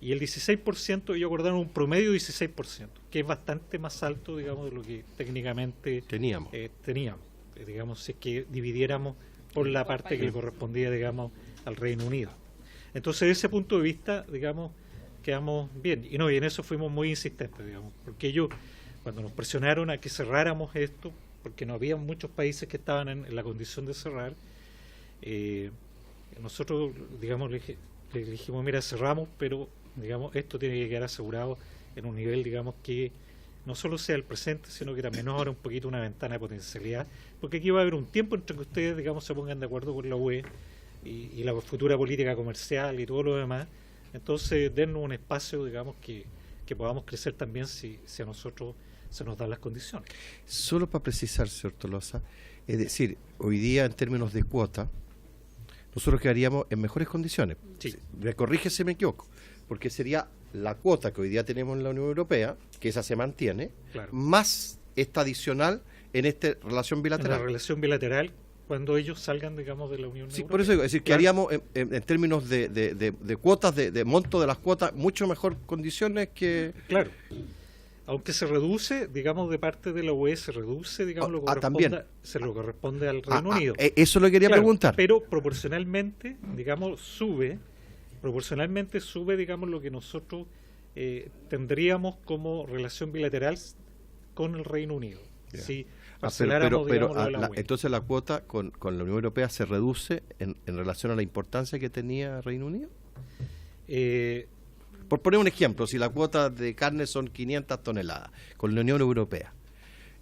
y el 16%, ellos acordaron un promedio de 16%, que es bastante más alto, digamos, de lo que técnicamente teníamos, digamos, si es que dividiéramos por la parte que le correspondía, digamos, al Reino Unido. Entonces, desde ese punto de vista, digamos, quedamos bien, y en eso fuimos muy insistentes, digamos, porque ellos, cuando nos presionaron a que cerráramos esto, porque no había muchos países que estaban en la condición de cerrar, nosotros, digamos, le dijimos, mira, cerramos, pero, digamos, esto tiene que quedar asegurado en un nivel, digamos, que no solo sea el presente, sino que también nos abra un poquito una ventana de potencialidad, porque aquí va a haber un tiempo entre que ustedes, digamos, se pongan de acuerdo con la UE y la futura política comercial y todo lo demás. Entonces, dennos un espacio, digamos, que podamos crecer también si a nosotros se nos dan las condiciones. Solo para precisar, señor Tolosa, es decir, hoy día en términos de cuota, nosotros quedaríamos en mejores condiciones. Sí. Me corrige si me equivoco, porque sería la cuota que hoy día tenemos en la Unión Europea, que esa se mantiene, Claro. más esta adicional en esta relación En bilateral. la relación bilateral, cuando ellos salgan, digamos, de la Unión Sí, Europea. por eso digo, es decir, que Claro. haríamos en términos de cuotas, de monto de las cuotas, mucho mejor condiciones que... Claro. Aunque se reduce, digamos, de parte de la UE, se reduce, digamos, lo que también. se lo corresponde al Reino Unido. Eso lo quería Claro, preguntar. Pero proporcionalmente, digamos, sube, digamos, lo que nosotros tendríamos como relación bilateral con el Reino Unido. Ya. Si Pero, parceláramos, digamos, lo de la UE. entonces la cuota con la Unión Europea se reduce en relación a la importancia que tenía Reino Unido. Por poner un ejemplo, si la cuota de carne son 500 toneladas con la Unión Europea,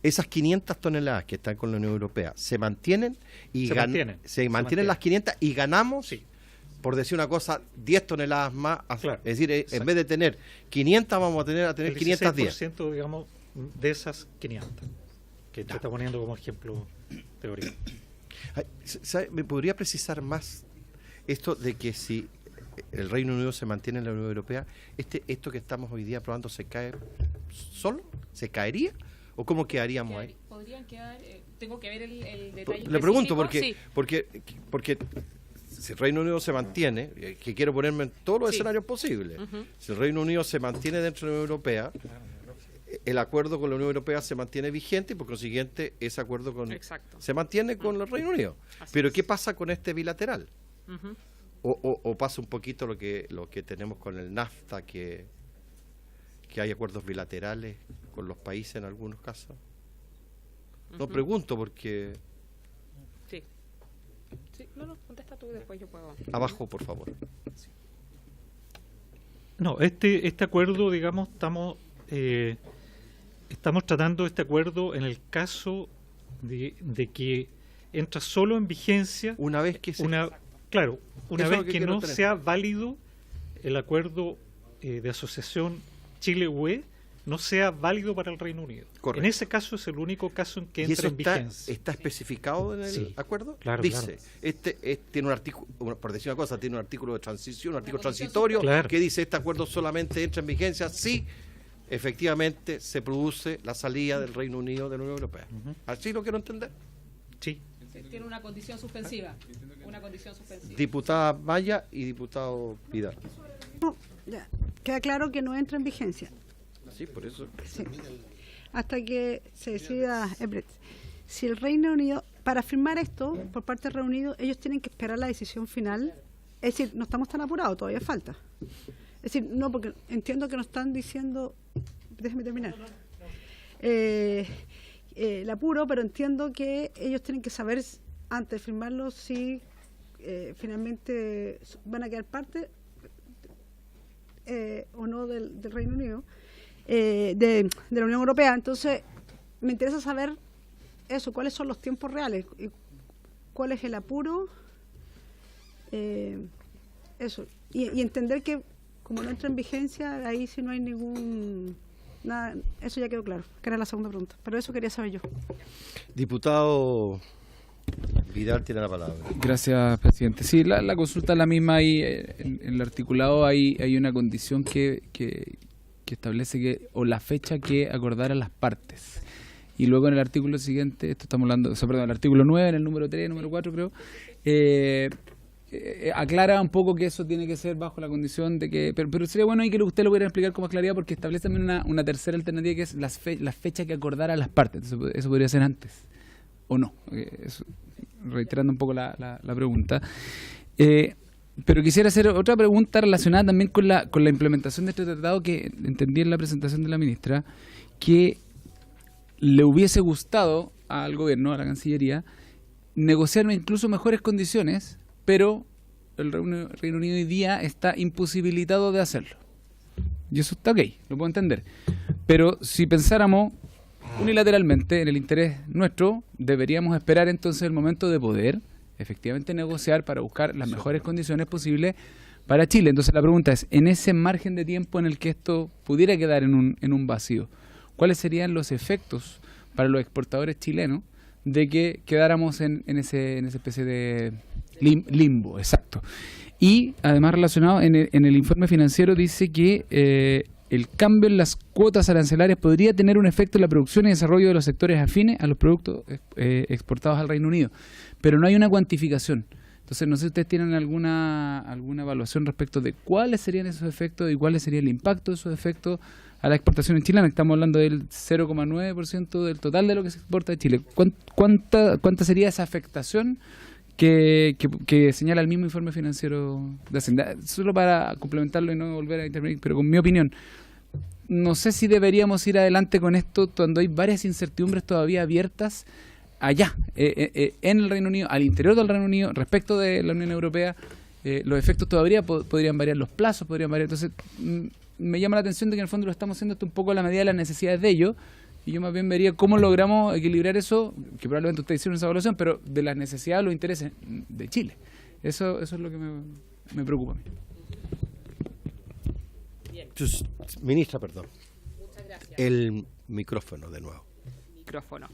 esas 500 toneladas que están con la Unión Europea se mantienen y se mantienen las 500 y ganamos, Sí. por decir una cosa, 10 toneladas más. Claro, Es decir, exacto. en vez de tener 500 vamos a tener El 510. 16%, digamos, de esas 500, que te está poniendo como ejemplo teórico. Ay, ¿me podría precisar más esto de que si el Reino Unido se mantiene en la Unión Europea, esto que estamos hoy día aprobando se cae solo? ¿Se caería? ¿O cómo quedaríamos ahí? Podrían quedar, tengo que ver el detalle. Le pregunto específico, porque si el Reino Unido se mantiene, que quiero ponerme en todos los Sí. escenarios posibles, Ujú. si el Reino Unido se mantiene dentro de la Unión Europea, el acuerdo con la Unión Europea se mantiene vigente y por consiguiente ese acuerdo Exacto. se mantiene con el Reino Unido. Así Pero es. ¿qué pasa con este bilateral? Ujú. O pasa un poquito lo que tenemos con el NAFTA, que hay acuerdos bilaterales con los países en algunos casos. No Ujú. pregunto porque... Sí. Sí, no, contesta tú y después yo puedo. Abajo, por favor. No, este acuerdo, digamos, estamos tratando este acuerdo en el caso de que entra solo en vigencia Una vez que se... una Eso es vez lo que que quiero no tener. sea válido el acuerdo de asociación Chile-UE, no sea válido para el Reino Unido. Correcto. En ese caso es el único caso en que ¿Y entra eso en vigencia. está especificado en el Sí, acuerdo? claro, Dice, claro. tiene un artículo, por decir una cosa, tiene un artículo de transición, un artículo condición transitorio, Claro. que dice este acuerdo solamente entra en vigencia si efectivamente se produce la salida del Reino Unido de la Unión Europea. ¿Así lo quiero entender? Sí. Tiene una condición suspensiva. Una condición suspensiva. Diputada Maya y diputado Vidal. No, ya. Queda claro que no entra en vigencia. Sí, por eso. Sí. Hasta que se decida el Brexit. Si el Reino Unido, para firmar esto por parte del Reino Unido, ellos tienen que esperar la decisión final. Es decir, no estamos tan apurados, todavía falta. Es decir, no, porque entiendo que nos están diciendo... Déjeme terminar. El apuro, pero entiendo que ellos tienen que saber antes de firmarlo si finalmente van a quedar parte o no del Reino Unido, de la Unión Europea. Entonces, me interesa saber eso, cuáles son los tiempos reales. cuál es el apuro, eso, y entender que como no entra en vigencia, ahí sí no hay nada, eso ya quedó claro, que era la segunda pregunta, pero eso quería saber yo. Diputado Vidal tiene la palabra. Gracias, presidente. Sí, la consulta es la misma. Ahí en el articulado hay una condición que establece que, o la fecha que acordaran las partes. Y luego en el artículo siguiente, esto estamos hablando, el artículo 9, en el número 3, número 4 creo, aclara un poco que eso tiene que ser bajo la condición de que, pero sería bueno ahí que usted lo pudiera explicar con más claridad, porque establece también una tercera alternativa, que es la fecha que acordara las partes. Entonces, eso podría ser antes o no, reiterando un poco la pregunta. Pero quisiera hacer otra pregunta relacionada también con la implementación de este tratado, que entendí en la presentación de la ministra que le hubiese gustado al gobierno, a la Cancillería, negociar incluso mejores condiciones, pero el Reino Unido hoy día está imposibilitado de hacerlo. Y eso está ok, lo puedo entender. Pero si pensáramos unilateralmente en el interés nuestro, deberíamos esperar entonces el momento de poder efectivamente negociar para buscar las mejores condiciones posibles para Chile. Entonces la pregunta es, en ese margen de tiempo en el que esto pudiera quedar en un vacío, ¿cuáles serían los efectos para los exportadores chilenos de que quedáramos en ese especie de limbo? Exacto. Y además relacionado, en el informe financiero dice que el cambio en las cuotas arancelarias podría tener un efecto en la producción y desarrollo de los sectores afines a los productos exportados al Reino Unido, pero no hay una cuantificación. Entonces, no sé si ustedes tienen alguna evaluación respecto de cuáles serían esos efectos y cuál sería el impacto de esos efectos a la exportación en Chile. Estamos hablando del 0,9% del total de lo que se exporta de Chile. ¿Cuánta sería esa afectación que señala el mismo informe financiero de Hacienda? Solo para complementarlo y no volver a intervenir, pero con mi opinión, no sé si deberíamos ir adelante con esto cuando hay varias incertidumbres todavía abiertas allá, en el Reino Unido, al interior del Reino Unido, respecto de la Unión Europea. Los efectos todavía podrían variar, los plazos podrían variar. Entonces, me llama la atención de que en el fondo lo estamos haciendo esto un poco a la medida de las necesidades de ellos, y yo más bien vería cómo logramos equilibrar eso, que probablemente ustedes hicieron esa evaluación, pero de las necesidades o los intereses de Chile. Eso es lo que me preocupa a mí. Bien. Ministra, perdón. Muchas gracias. El micrófono de nuevo. Micrófono.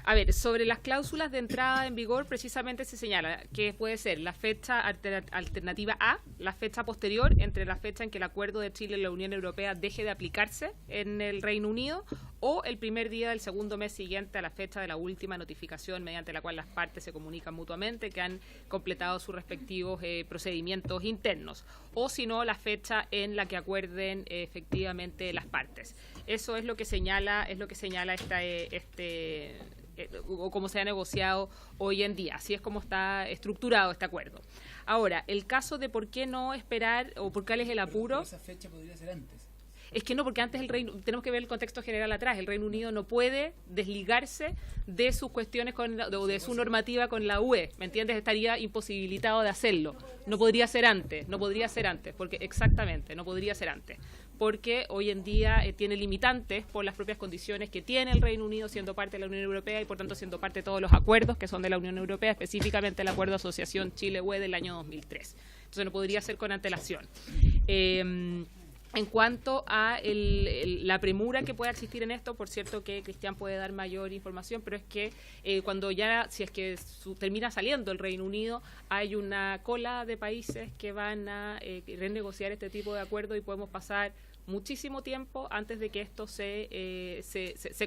A ver, sobre las cláusulas de entrada en vigor, precisamente se señala que puede ser la fecha alternativa A, la fecha posterior entre la fecha en que el acuerdo de Chile y la Unión Europea deje de aplicarse en el Reino Unido, o el primer día del segundo mes siguiente a la fecha de la última notificación mediante la cual las partes se comunican mutuamente que han completado sus respectivos procedimientos internos, o si no, la fecha en la que acuerden efectivamente las partes. Eso es lo que señala, o cómo se ha negociado hoy en día. Así es como está estructurado este acuerdo. Ahora, el caso de por qué no esperar o por cuál es el apuro. Esa fecha podría ser antes. Es que no, porque antes tenemos que ver el contexto general atrás. El Reino Unido no puede desligarse de sus cuestiones o de su normativa con la UE, ¿me entiendes? Estaría imposibilitado de hacerlo. No podría ser antes, porque exactamente, no podría ser antes. Porque hoy en día tiene limitantes por las propias condiciones que tiene el Reino Unido siendo parte de la Unión Europea y por tanto siendo parte de todos los acuerdos que son de la Unión Europea, específicamente el Acuerdo de Asociación Chile-UE del año 2003. Entonces no podría ser con antelación. En cuanto a la premura que pueda existir en esto, por cierto que Cristian puede dar mayor información, pero es que cuando ya, si es que termina saliendo el Reino Unido, hay una cola de países que van a renegociar este tipo de acuerdo y podemos pasar muchísimo tiempo antes de que esto se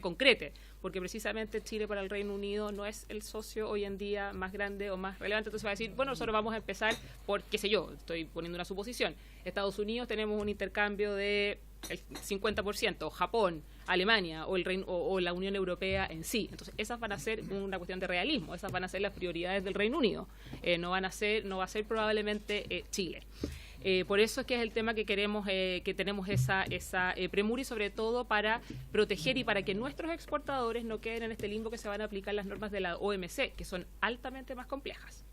concrete, porque precisamente Chile para el Reino Unido no es el socio hoy en día más grande o más relevante. Entonces va a decir, bueno, nosotros vamos a empezar por, qué sé yo, estoy poniendo una suposición, Estados Unidos tenemos un intercambio de el 50%, Japón, Alemania o la Unión Europea en sí. Entonces esas van a ser una cuestión de realismo, esas van a ser las prioridades del Reino Unido, no va a ser probablemente Chile. Por eso es que es el tema que queremos, que tenemos esa premura, y sobre todo para proteger y para que nuestros exportadores no queden en este limbo que se van a aplicar las normas de la OMC, que son altamente más complejas.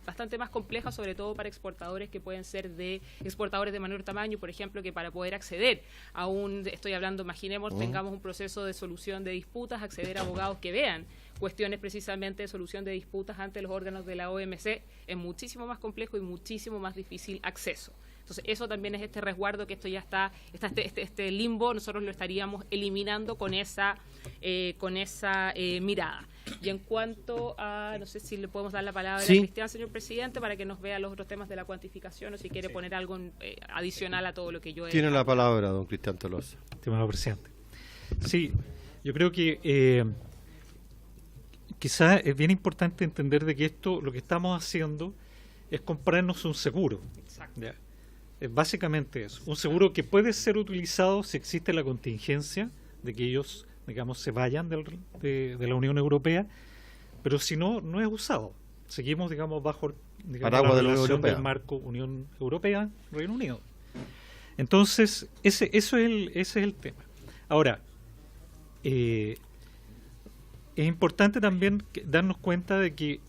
bastante más compleja, sobre todo para exportadores que pueden ser de exportadores de menor tamaño, por ejemplo, que para poder acceder a estoy hablando, imaginemos, tengamos un proceso de solución de disputas, acceder a abogados que vean cuestiones precisamente de solución de disputas ante los órganos de la OMC, es muchísimo más complejo y muchísimo más difícil acceso. Entonces, eso también es este resguardo que esto ya está este limbo, nosotros lo estaríamos eliminando con esa mirada. Y en cuanto a, no sé si le podemos dar la palabra a Cristian, señor presidente, para que nos vea los otros temas de la cuantificación o si quiere poner algo adicional a todo lo que yo he... Tiene la palabra, don Cristian Tolosa. Estimado presidente. Sí, yo creo que quizás es bien importante entender de que esto, lo que estamos haciendo es comprarnos un seguro. Exacto. ¿Ya? Es básicamente eso. Un seguro que puede ser utilizado si existe la contingencia de que ellos, digamos, se vayan de la Unión Europea, pero si no, no es usado. Seguimos, digamos, bajo la relación del marco Unión Europea, Reino Unido. Entonces, ese es el tema. Ahora, es importante también darnos cuenta de que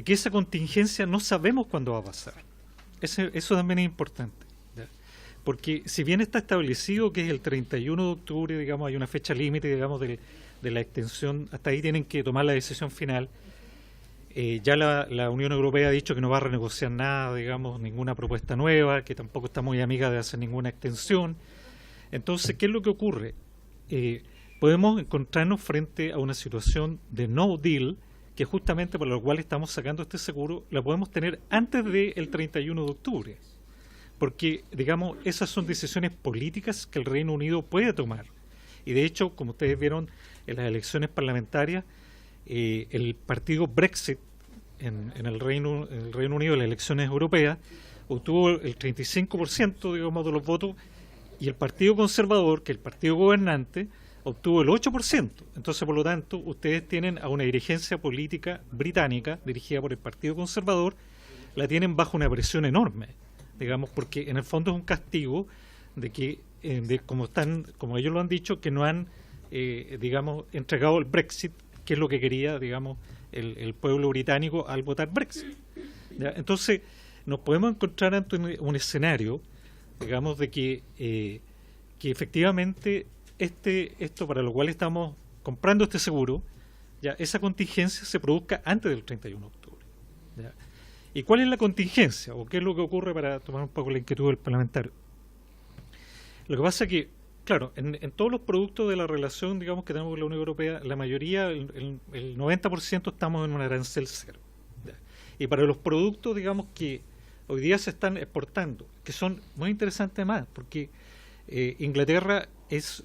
esa contingencia no sabemos cuándo va a pasar. Eso también es importante, ¿ya? Porque si bien está establecido que es el 31 de octubre, digamos, hay una fecha límite, digamos, de la extensión, hasta ahí tienen que tomar la decisión final. Ya la Unión Europea ha dicho que no va a renegociar nada, digamos, ninguna propuesta nueva, que tampoco está muy amiga de hacer ninguna extensión. Entonces, ¿qué es lo que ocurre? Podemos encontrarnos frente a una situación de no deal, que justamente por lo cual estamos sacando este seguro, la podemos tener antes del 31 de octubre. Porque, digamos, esas son decisiones políticas que el Reino Unido puede tomar. Y de hecho, como ustedes vieron en las elecciones parlamentarias, el partido Brexit en el Reino Unido, en las elecciones europeas, obtuvo el 35%, digamos, de los votos, y el Partido Conservador, que es el partido gobernante, obtuvo el 8%. Entonces, por lo tanto, ustedes tienen a una dirigencia política británica, dirigida por el Partido Conservador, la tienen bajo una presión enorme, digamos, porque en el fondo es un castigo de que, como ellos lo han dicho, que no han, digamos, entregado el Brexit, que es lo que quería, digamos, el pueblo británico al votar Brexit. ¿Ya? Entonces, nos podemos encontrar ante un escenario, digamos, de que efectivamente esto para lo cual estamos comprando este seguro, ya esa contingencia se produzca antes del 31 de octubre. ¿Ya? ¿Y cuál es la contingencia? ¿O qué es lo que ocurre, para tomar un poco la inquietud del parlamentario? Lo que pasa es que, claro, en todos los productos de la relación, digamos, que tenemos con la Unión Europea, la mayoría, el 90% estamos en un arancel cero. ¿Ya? Y para los productos, digamos, que hoy día se están exportando, que son muy interesantes más, porque Inglaterra es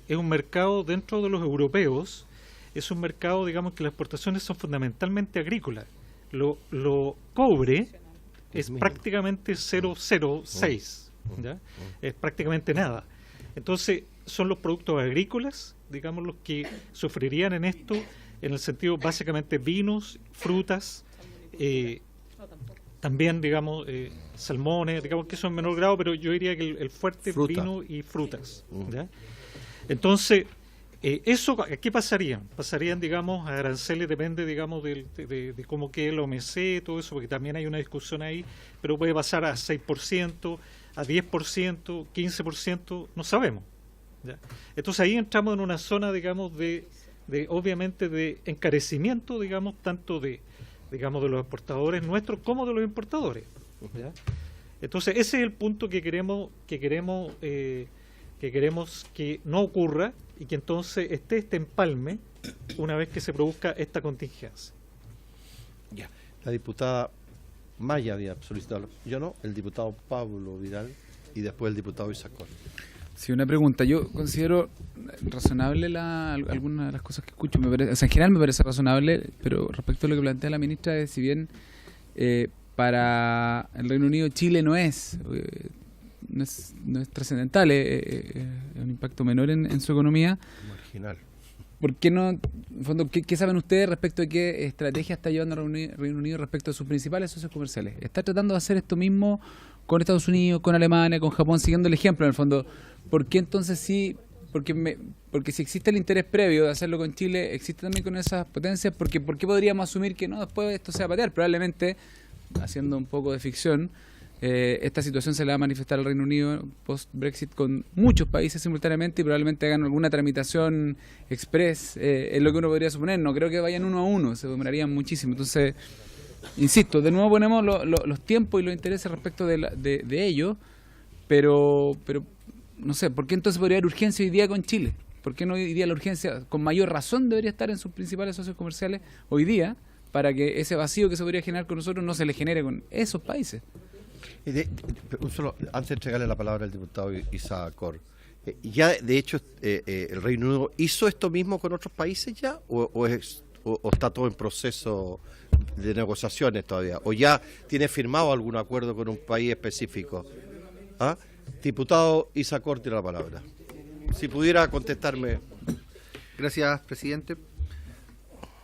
un mercado dentro de los europeos, es un mercado, digamos, que las exportaciones son fundamentalmente agrícolas. Lo cobre es prácticamente 0,06, ¿ya? Es prácticamente nada. Entonces, son los productos agrícolas, digamos, los que sufrirían en esto, en el sentido básicamente vinos, frutas, también, digamos, salmones, digamos que eso en menor grado, pero yo diría que el fuerte es vino y frutas. ¿Ya? Entonces, eso, ¿qué pasarían? Pasarían, digamos, a aranceles, depende, digamos, de cómo quede el OMC, todo eso, porque también hay una discusión ahí, pero puede pasar a 6%, a 10%, 15%, no sabemos. ¿Ya? Entonces ahí entramos en una zona, digamos, obviamente de encarecimiento, digamos, tanto de los exportadores nuestros como de los importadores. ¿Ya? Entonces ese es el punto que queremos que no ocurra, y que entonces esté este empalme una vez que se produzca esta contingencia. Ya. La diputada Maya había solicitado, yo no, el diputado Pablo Vidal y después el diputado Isaac. Sí, una pregunta. Yo considero razonable algunas de las cosas que escucho. En general me parece razonable, pero respecto a lo que plantea la ministra, si bien para el Reino Unido Chile no es trascendental, es un impacto menor en su economía. Marginal. ¿Por qué no? En fondo, ¿qué saben ustedes respecto de qué estrategia está llevando el Reino Unido respecto a sus principales socios comerciales? ¿Está tratando de hacer esto mismo con Estados Unidos, con Alemania, con Japón, siguiendo el ejemplo en el fondo? ¿Por qué entonces sí porque si existe el interés previo de hacerlo con Chile, existe también con esas potencias, porque ¿por qué podríamos asumir que no, después esto se va a patear? Probablemente, haciendo un poco de ficción, esta situación se le va a manifestar al Reino Unido post-Brexit con muchos países simultáneamente y probablemente hagan alguna tramitación express, es lo que uno podría suponer. No creo que vayan uno a uno, se demorarían muchísimo. Entonces, insisto, de nuevo ponemos los tiempos y los intereses respecto de ello, pero no sé, ¿por qué entonces podría haber urgencia hoy día con Chile? ¿Por qué no hoy día la urgencia, con mayor razón, debería estar en sus principales socios comerciales hoy día, para que ese vacío que se podría generar con nosotros no se le genere con esos países? Antes de entregarle la palabra al diputado Isaac Cor, ya de hecho el Reino Unido hizo esto mismo con otros países ya, o está todo en proceso de negociaciones todavía, o ya tiene firmado algún acuerdo con un país específico. ¿Ah? Diputado Isaac Cor, tiene la palabra. Si pudiera contestarme. Gracias, presidente.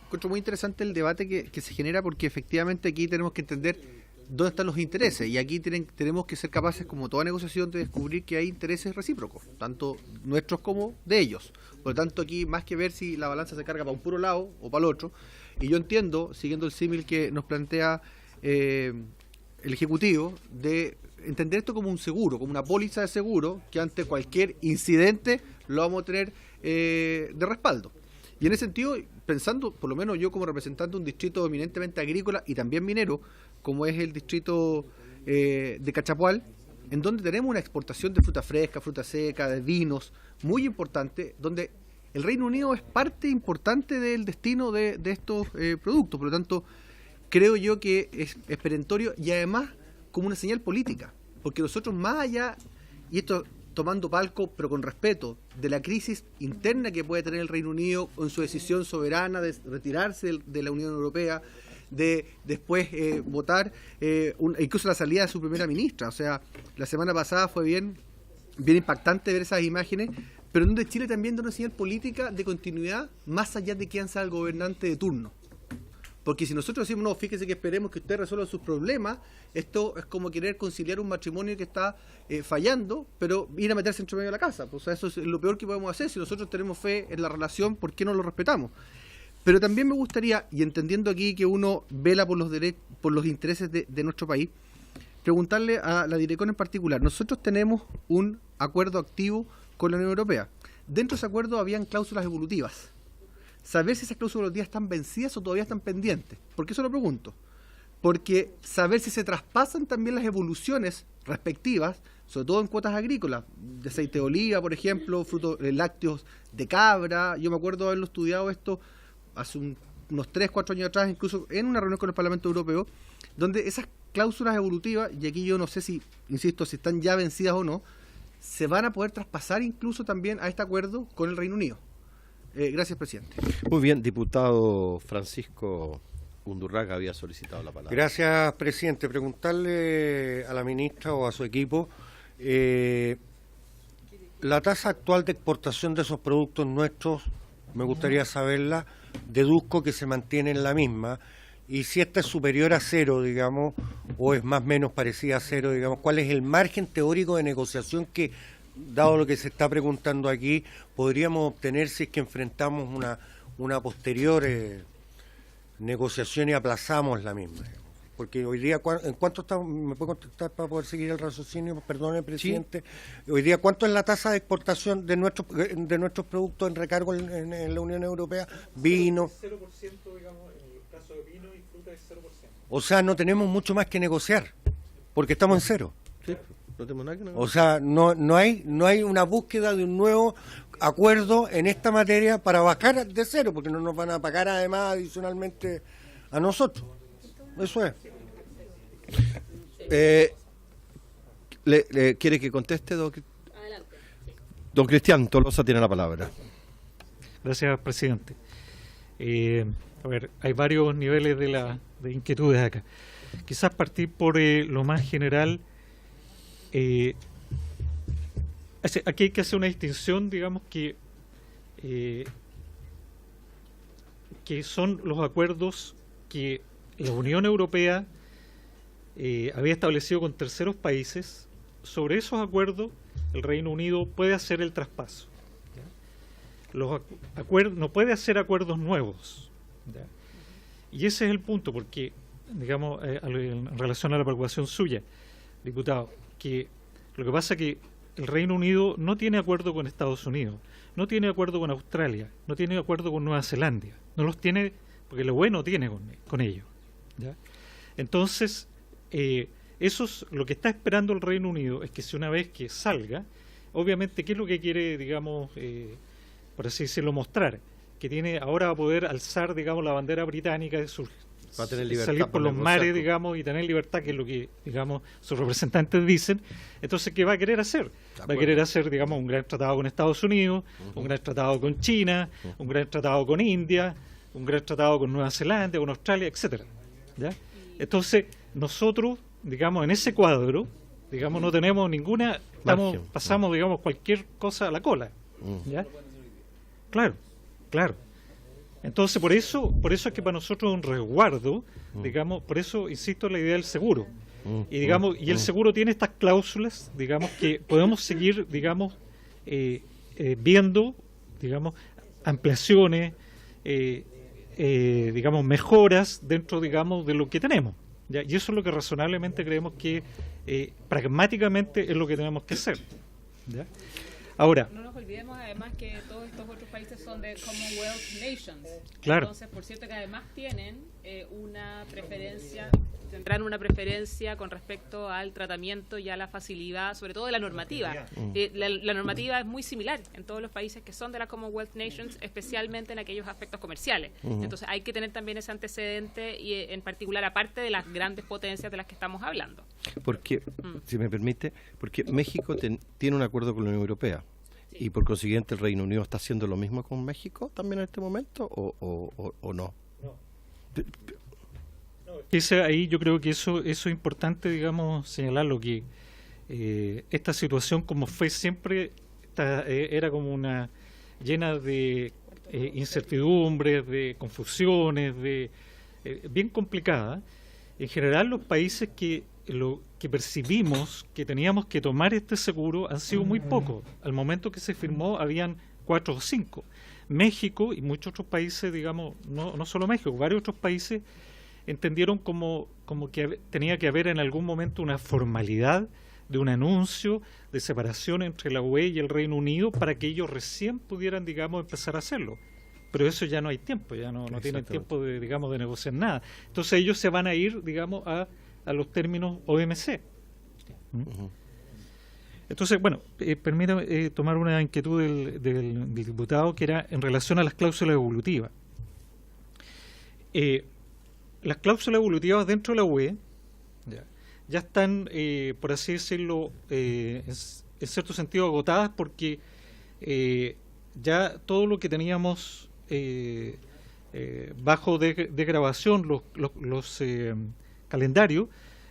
Encuentro muy interesante el debate que se genera, porque efectivamente aquí tenemos que entender dónde están los intereses, y aquí tenemos que ser capaces, como toda negociación, de descubrir que hay intereses recíprocos, tanto nuestros como de ellos. Por lo tanto, aquí más que ver si la balanza se carga para un puro lado o para el otro, y yo entiendo, siguiendo el símil que nos plantea el Ejecutivo, de entender esto como un seguro, como una póliza de seguro, que ante cualquier incidente lo vamos a tener de respaldo. Y en ese sentido, pensando, por lo menos yo como representante de un distrito eminentemente agrícola y también minero, como es el distrito de Cachapual, en donde tenemos una exportación de fruta fresca, fruta seca, de vinos, muy importante, donde el Reino Unido es parte importante del destino de estos productos. Por lo tanto, creo yo que es perentorio, y además como una señal política, porque nosotros, más allá, y esto tomando palco, pero con respeto, de la crisis interna que puede tener el Reino Unido con su decisión soberana de retirarse de la Unión Europea, de después votar incluso la salida de su primera ministra. O sea, la semana pasada fue bien impactante ver esas imágenes, pero donde Chile también da una señal política de continuidad, más allá de quién sea el gobernante de turno. Porque si nosotros decimos, no, fíjese que esperemos que usted resuelva sus problemas, esto es como querer conciliar un matrimonio que está fallando, pero ir a meterse entre medio de la casa. O sea, eso es lo peor que podemos hacer. Si nosotros tenemos fe en la relación, ¿por qué no lo respetamos? Pero también me gustaría, y entendiendo aquí que uno vela por los intereses de nuestro país, preguntarle a la Dirección en particular. Nosotros tenemos un acuerdo activo con la Unión Europea. Dentro de ese acuerdo habían cláusulas evolutivas. Saber si esas cláusulas evolutivas están vencidas o todavía están pendientes. ¿Por qué eso lo pregunto? Porque saber si se traspasan también las evoluciones respectivas, sobre todo en cuotas agrícolas, de aceite de oliva, por ejemplo, frutos lácteos de cabra. Yo me acuerdo haberlo estudiado esto hace unos 3-4 años atrás, incluso en una reunión con el Parlamento Europeo, donde esas cláusulas evolutivas, y aquí yo no sé si, insisto, si están ya vencidas o no, se van a poder traspasar incluso también a este acuerdo con el Reino Unido. Gracias, presidente. Muy bien, diputado Francisco Undurraga había solicitado la palabra. Gracias, presidente. Preguntarle a la ministra o a su equipo, la tasa actual de exportación de esos productos nuestros, me gustaría saberla. Deduzco que se mantiene en la misma, y si esta es superior a cero, digamos, o es más o menos parecida a cero, digamos, ¿cuál es el margen teórico de negociación que, dado lo que se está preguntando aquí, podríamos obtener si es que enfrentamos una posterior negociación y aplazamos la misma? Porque hoy día, ¿en cuánto está? ¿Me puede contestar para poder seguir el raciocinio? Perdone, presidente. ¿Sí? Hoy día, ¿cuánto es la tasa de exportación de nuestros productos en recargo en la Unión Europea? Vino. 0%, digamos, en el caso de vino y fruta es 0%. O sea, no tenemos mucho más que negociar, porque estamos en cero. Sí, no tenemos nada que negociar. O sea, no hay una búsqueda de un nuevo acuerdo en esta materia para bajar de cero, porque no nos van a pagar además adicionalmente a nosotros. Eso es. ¿Quiere que conteste, don Cristian Tolosa tiene la palabra? Gracias, presidente. A ver, hay varios niveles de inquietudes acá. Quizás partir por lo más general. Aquí hay que hacer una distinción, digamos, que son los acuerdos que la Unión Europea había establecido con terceros países. Sobre esos acuerdos el Reino Unido puede hacer el traspaso, ¿ya? no puede hacer acuerdos nuevos, ¿ya? Y ese es el punto, porque, digamos, en relación a la preocupación suya, diputado, que lo que pasa es que el Reino Unido no tiene acuerdo con Estados Unidos, no tiene acuerdo con Australia, no tiene acuerdo con Nueva Zelanda, no los tiene porque la UE no tiene con ellos, ¿ya? Entonces, lo que está esperando el Reino Unido es que si una vez que salga, obviamente, ¿qué es lo que quiere, digamos, por así decirlo, mostrar? Que ahora va a poder alzar, digamos, la bandera británica de va a tener libertad salir por los negociar, mares, digamos, y tener libertad, que es lo que, digamos, sus representantes dicen. Entonces, ¿qué va a querer hacer? Va a querer hacer, digamos, un gran tratado con Estados Unidos, un gran tratado con China, un gran tratado con India, un gran tratado con Nueva Zelanda, con Australia, etcétera, ¿ya? Entonces, nosotros, digamos, en ese cuadro, digamos, no tenemos ninguna, pasamos, digamos, cualquier cosa a la cola, ¿ya? Claro. Entonces, por eso es que para nosotros es un resguardo, digamos, por eso insisto en la idea del seguro. Y digamos, y el seguro tiene estas cláusulas, digamos, que podemos seguir, digamos, viendo, digamos, ampliaciones, digamos, mejoras dentro, digamos, de lo que tenemos, ¿ya? Y eso es lo que razonablemente creemos que pragmáticamente es lo que tenemos que hacer, ¿ya? Ahora, no nos olvidemos además que todos estos otros países son de Commonwealth Nations. Claro. Entonces, por cierto que además tienen tendrán una preferencia con respecto al tratamiento y a la facilidad, sobre todo de la normativa. La normativa es muy similar en todos los países que son de la Commonwealth Nations, especialmente en aquellos aspectos comerciales. Entonces hay que tener también ese antecedente y en particular aparte de las grandes potencias de las que estamos hablando. Porque, si me permite, porque México tiene un acuerdo con la Unión Europea. Sí. Y por consiguiente el Reino Unido está haciendo lo mismo con México también en este momento o no. Ahí yo creo que eso es importante, digamos, señalarlo, que esta situación, como fue siempre, era como una llena de incertidumbres, de confusiones, bien complicada. En general, los países que percibimos que teníamos que tomar este seguro han sido muy pocos. Al momento que se firmó habían 4 o 5. México y muchos otros países, digamos, no solo México, varios otros países entendieron como que tenía que haber en algún momento una formalidad de un anuncio de separación entre la UE y el Reino Unido para que ellos recién pudieran, digamos, empezar a hacerlo. Pero eso ya no hay tiempo, ya no tienen tiempo de, digamos, de negociar nada. Entonces ellos se van a ir, digamos, a los términos OMC. Entonces, bueno, permítame tomar una inquietud del diputado, que era en relación a las cláusulas evolutivas. Las cláusulas evolutivas dentro de la UE ya están, por así decirlo, en cierto sentido agotadas, porque ya todo lo que teníamos bajo de grabación, los calendarios,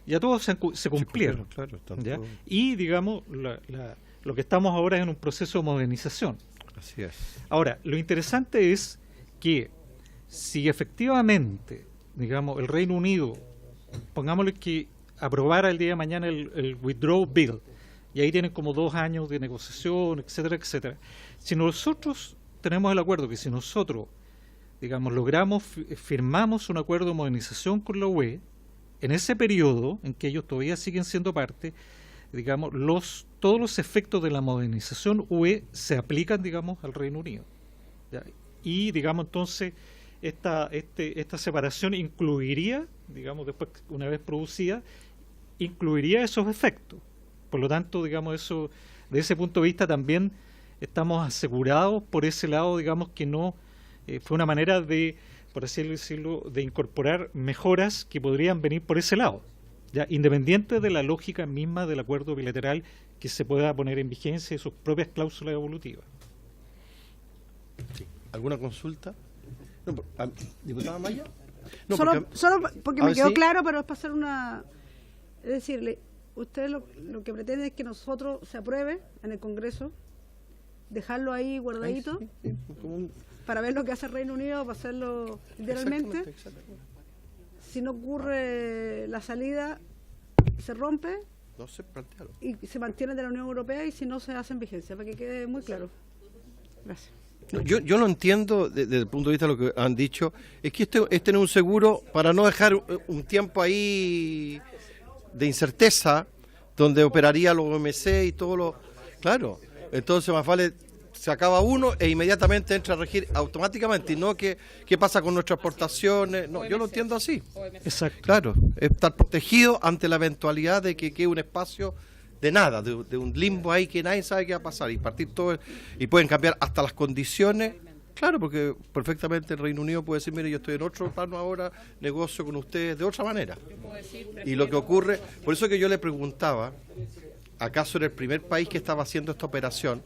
ya todos se cumplieron. Claro, ¿ya? Y, digamos, lo que estamos ahora es en un proceso de modernización. Así es. Ahora, lo interesante es que si efectivamente, digamos, el Reino Unido, pongámosle que aprobara el día de mañana el Withdrawal Bill, y ahí tienen como 2 años de negociación, etcétera, etcétera. Si nosotros tenemos el acuerdo que si nosotros, digamos, firmamos un acuerdo de modernización con la UE, en ese periodo en que ellos todavía siguen siendo parte, digamos, todos los efectos de la modernización UE se aplican, digamos, al Reino Unido, ¿ya? Y, digamos, entonces esta separación incluiría, digamos, después, una vez producida, incluiría esos efectos. Por lo tanto, digamos, eso, de ese punto de vista también estamos asegurados por ese lado, digamos, que no fue una manera de, por así decirlo, de incorporar mejoras que podrían venir por ese lado, ya, independiente de la lógica misma del acuerdo bilateral que se pueda poner en vigencia y sus propias cláusulas evolutivas. Sí. ¿Alguna consulta? No, ¿diputada Maya? No, solo porque me quedó claro, pero es para hacer una... Es decirle, usted lo que pretende es que nosotros se apruebe en el Congreso, dejarlo ahí guardadito, para ver lo que hace el Reino Unido, para hacerlo literalmente. Exactamente. Si no ocurre la salida, se rompe y se mantiene de la Unión Europea, y si no, se hace en vigencia, para que quede muy claro. Gracias. No, yo lo entiendo desde el punto de vista de lo que han dicho, es que este es un seguro para no dejar un tiempo ahí de incerteza, donde operaría los OMC y todo lo... Claro, entonces más vale, se acaba uno e inmediatamente entra a regir automáticamente, y no qué pasa con nuestras exportaciones. No, yo lo entiendo así. Exacto. Claro, estar protegido ante la eventualidad de que quede un espacio de nada, de un limbo ahí que nadie sabe qué va a pasar, y partir todo, y pueden cambiar hasta las condiciones. Claro, porque perfectamente el Reino Unido puede decir, mire, yo estoy en otro plano ahora, negocio con ustedes de otra manera. Y lo que ocurre, por eso que yo le preguntaba, ¿acaso era el primer país que estaba haciendo esta operación?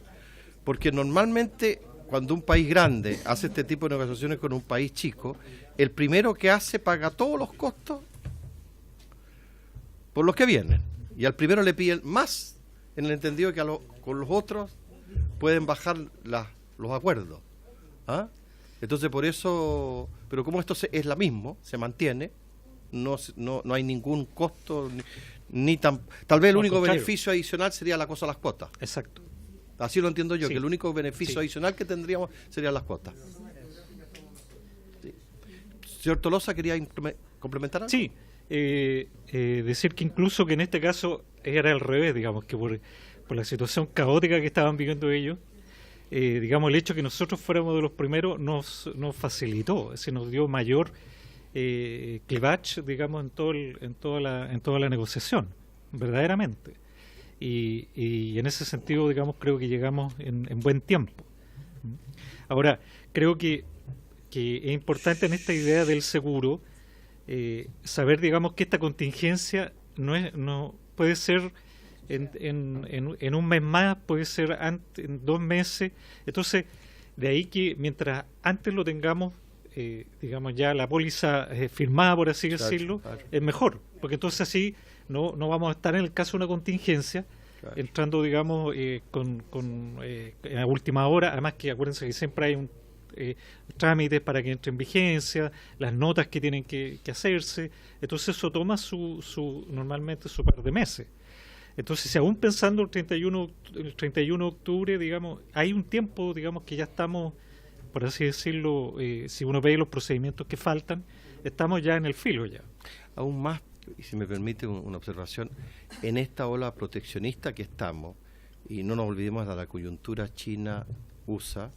Porque normalmente cuando un país grande hace este tipo de negociaciones con un país chico, el primero que hace paga todos los costos por los que vienen. Y al primero le piden más, en el entendido que con los otros pueden bajar los acuerdos. ¿Ah? Entonces por eso, pero como esto es la mismo, se mantiene, no hay ningún costo, tal vez el único beneficio adicional sería la cosa de las cuotas. Exacto. Así lo entiendo yo, Sí. que el único beneficio adicional que tendríamos serían las cuotas. Sí. Señor Tolosa, ¿quería complementar algo? Sí, decir que incluso que en este caso era al revés, digamos, que por la situación caótica que estaban viviendo ellos, digamos, el hecho de que nosotros fuéramos de los primeros nos facilitó, es decir, nos dio mayor clivage, digamos, en toda la negociación, verdaderamente. Y en ese sentido, digamos, creo que llegamos en buen tiempo. Ahora, creo que es importante en esta idea del seguro saber, digamos, que esta contingencia no puede ser en un mes más, puede ser en 2 meses. Entonces, de ahí que mientras antes lo tengamos, digamos, ya la póliza firmada, por así decirlo, claro. es mejor, porque entonces así no vamos a estar en el caso de una contingencia, claro, entrando, digamos, a última hora. Además que acuérdense que siempre hay trámites para que entre en vigencia, las notas que tienen que hacerse, entonces eso toma normalmente su par de meses. Entonces, si aún pensando el 31 de octubre, digamos, hay un tiempo, digamos, que ya estamos, por así decirlo, si uno ve los procedimientos que faltan, estamos ya en el filo ya. Aún más, y si me permite una observación, en esta ola proteccionista que estamos, y no nos olvidemos de la coyuntura China-USA,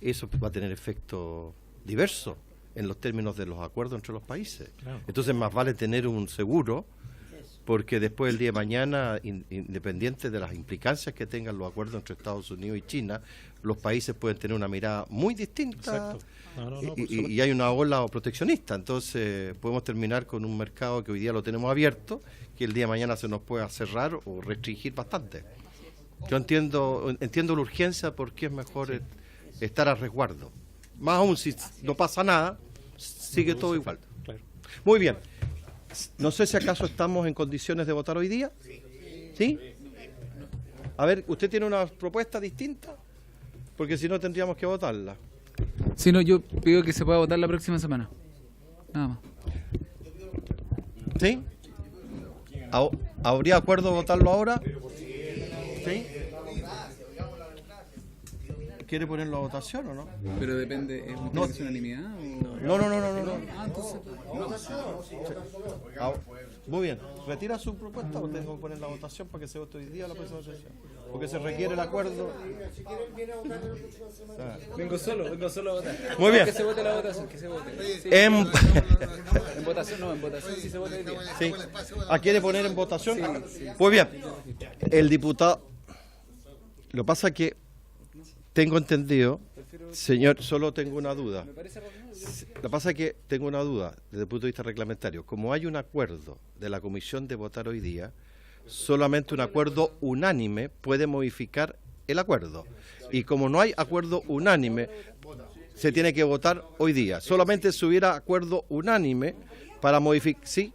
eso va a tener efectos diversos en los términos de los acuerdos entre los países. Claro. Entonces más vale tener un seguro, porque después del día de mañana, independiente de las implicancias que tengan los acuerdos entre Estados Unidos y China, los países pueden tener una mirada muy distinta. Y hay una ola proteccionista. Entonces podemos terminar con un mercado que hoy día lo tenemos abierto, que el día de mañana se nos pueda cerrar o restringir bastante. Yo entiendo la urgencia, porque es mejor estar a resguardo. Más aún si no pasa nada, sigue todo igual. Claro. Muy bien. No sé si acaso estamos en condiciones de votar hoy día. ¿Sí? A ver, ¿usted tiene una propuesta distinta? Porque si no tendríamos que votarla. Si no, yo pido que se pueda votar la próxima semana. Nada más. ¿Sí? ¿Habría acuerdo votarlo ahora? ¿Sí? ¿Quiere ponerlo a votación o no? Pero depende, ¿es unanimidad o...? No. Ah, entonces... Muy bien. ¿Retira su propuesta o tengo que poner la votación para que se vote hoy día la próxima sesión? Porque se requiere el acuerdo. Vengo solo a votar. Muy bien. Que se vote la votación, que se vote. Sí, en votación sí se vota hoy día. Sí. ¿Quiere poner en votación? Sí. Muy bien. El diputado... Lo pasa que tengo entendido, señor, solo tengo una duda. Lo que pasa es que tengo una duda desde el punto de vista reglamentario. Como hay un acuerdo de la comisión de votar hoy día, solamente un acuerdo unánime puede modificar el acuerdo. Y como no hay acuerdo unánime, se tiene que votar hoy día. Solamente si hubiera acuerdo unánime para modificar... ¿Sí?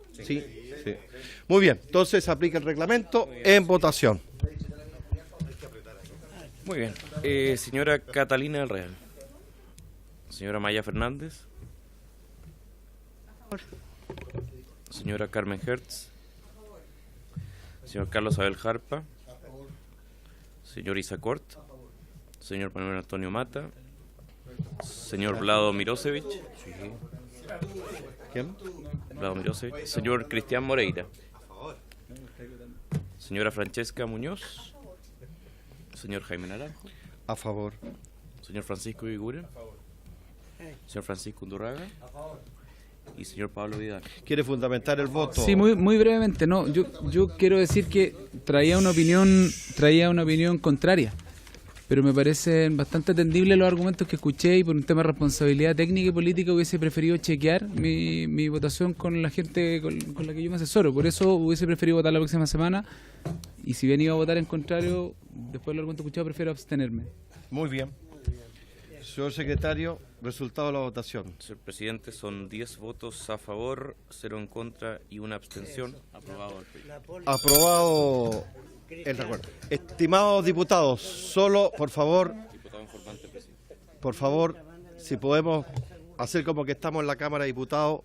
Muy bien, entonces aplica el reglamento en votación. Muy bien. Señora Catalina del Real. Señora Maya Fernández. Señora Carmen Hertz. Señor Carlos Abel Jarpa. Señor Isa Cort. Señor Manuel Antonio Mata. Señor Vlado Mirosevic. ¿Quién? Vlado Mirosevic. Señor Cristian Moreira. Señora Francesca Muñoz. Señor Jaime Naranjo. A favor. Señor Francisco Vigura. Señor Francisco Undurraga. Y señor Pablo Vidal. ¿Quiere fundamentar el voto? Sí, muy brevemente. No, yo quiero decir que traía una opinión contraria, pero me parecen bastante atendibles los argumentos que escuché y por un tema de responsabilidad técnica y política hubiese preferido chequear mi votación con la gente con la que yo me asesoro. Por eso hubiese preferido votar la próxima semana y si bien iba a votar en contrario, después de los argumentos escuchados prefiero abstenerme. Muy bien. Señor secretario, resultado de la votación. Señor presidente, son 10 votos a favor, 0 en contra y una abstención. Aprobado el proyecto. Aprobado el acuerdo. Estimados diputados, solo, por favor, Diputado informante, presidente. por favor, si podemos hacer como que estamos en la Cámara de Diputados,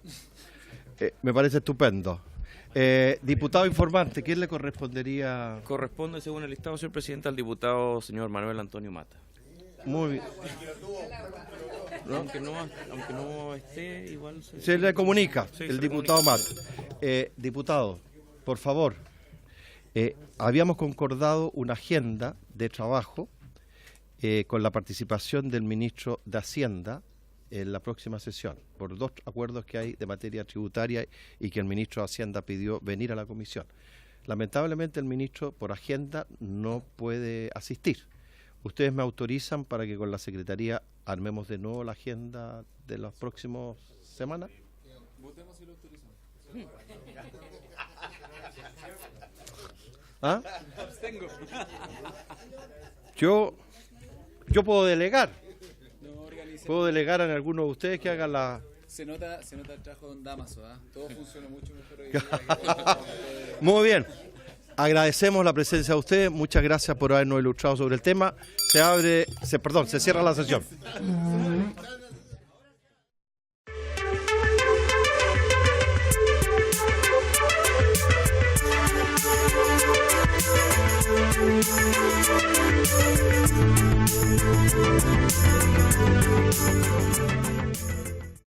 me parece estupendo. Diputado informante, ¿quién le correspondería? Corresponde, según el listado, señor presidente, al diputado señor Manuel Antonio Mata. Muy bien. Aunque no esté, igual Se le comunica, Sí, el se diputado Mata. Diputado, por favor, habíamos concordado una agenda de trabajo con la participación del ministro de Hacienda en la próxima sesión, por 2 acuerdos que hay de materia tributaria y que el ministro de Hacienda pidió venir a la comisión. Lamentablemente el ministro por agenda no puede asistir. ¿Ustedes me autorizan para que con la Secretaría armemos de nuevo la agenda de las próximas semanas? Votemos si lo autorizamos. ¿Ah? Yo puedo delegar. Puedo delegar a alguno de ustedes que hagan la... Se nota el trabajo de Don Damaso, ¿ah? Todo funciona mucho mejor hoy día. Muy bien. Agradecemos la presencia de ustedes. Muchas gracias por habernos ilustrado sobre el tema. Se cierra la sesión.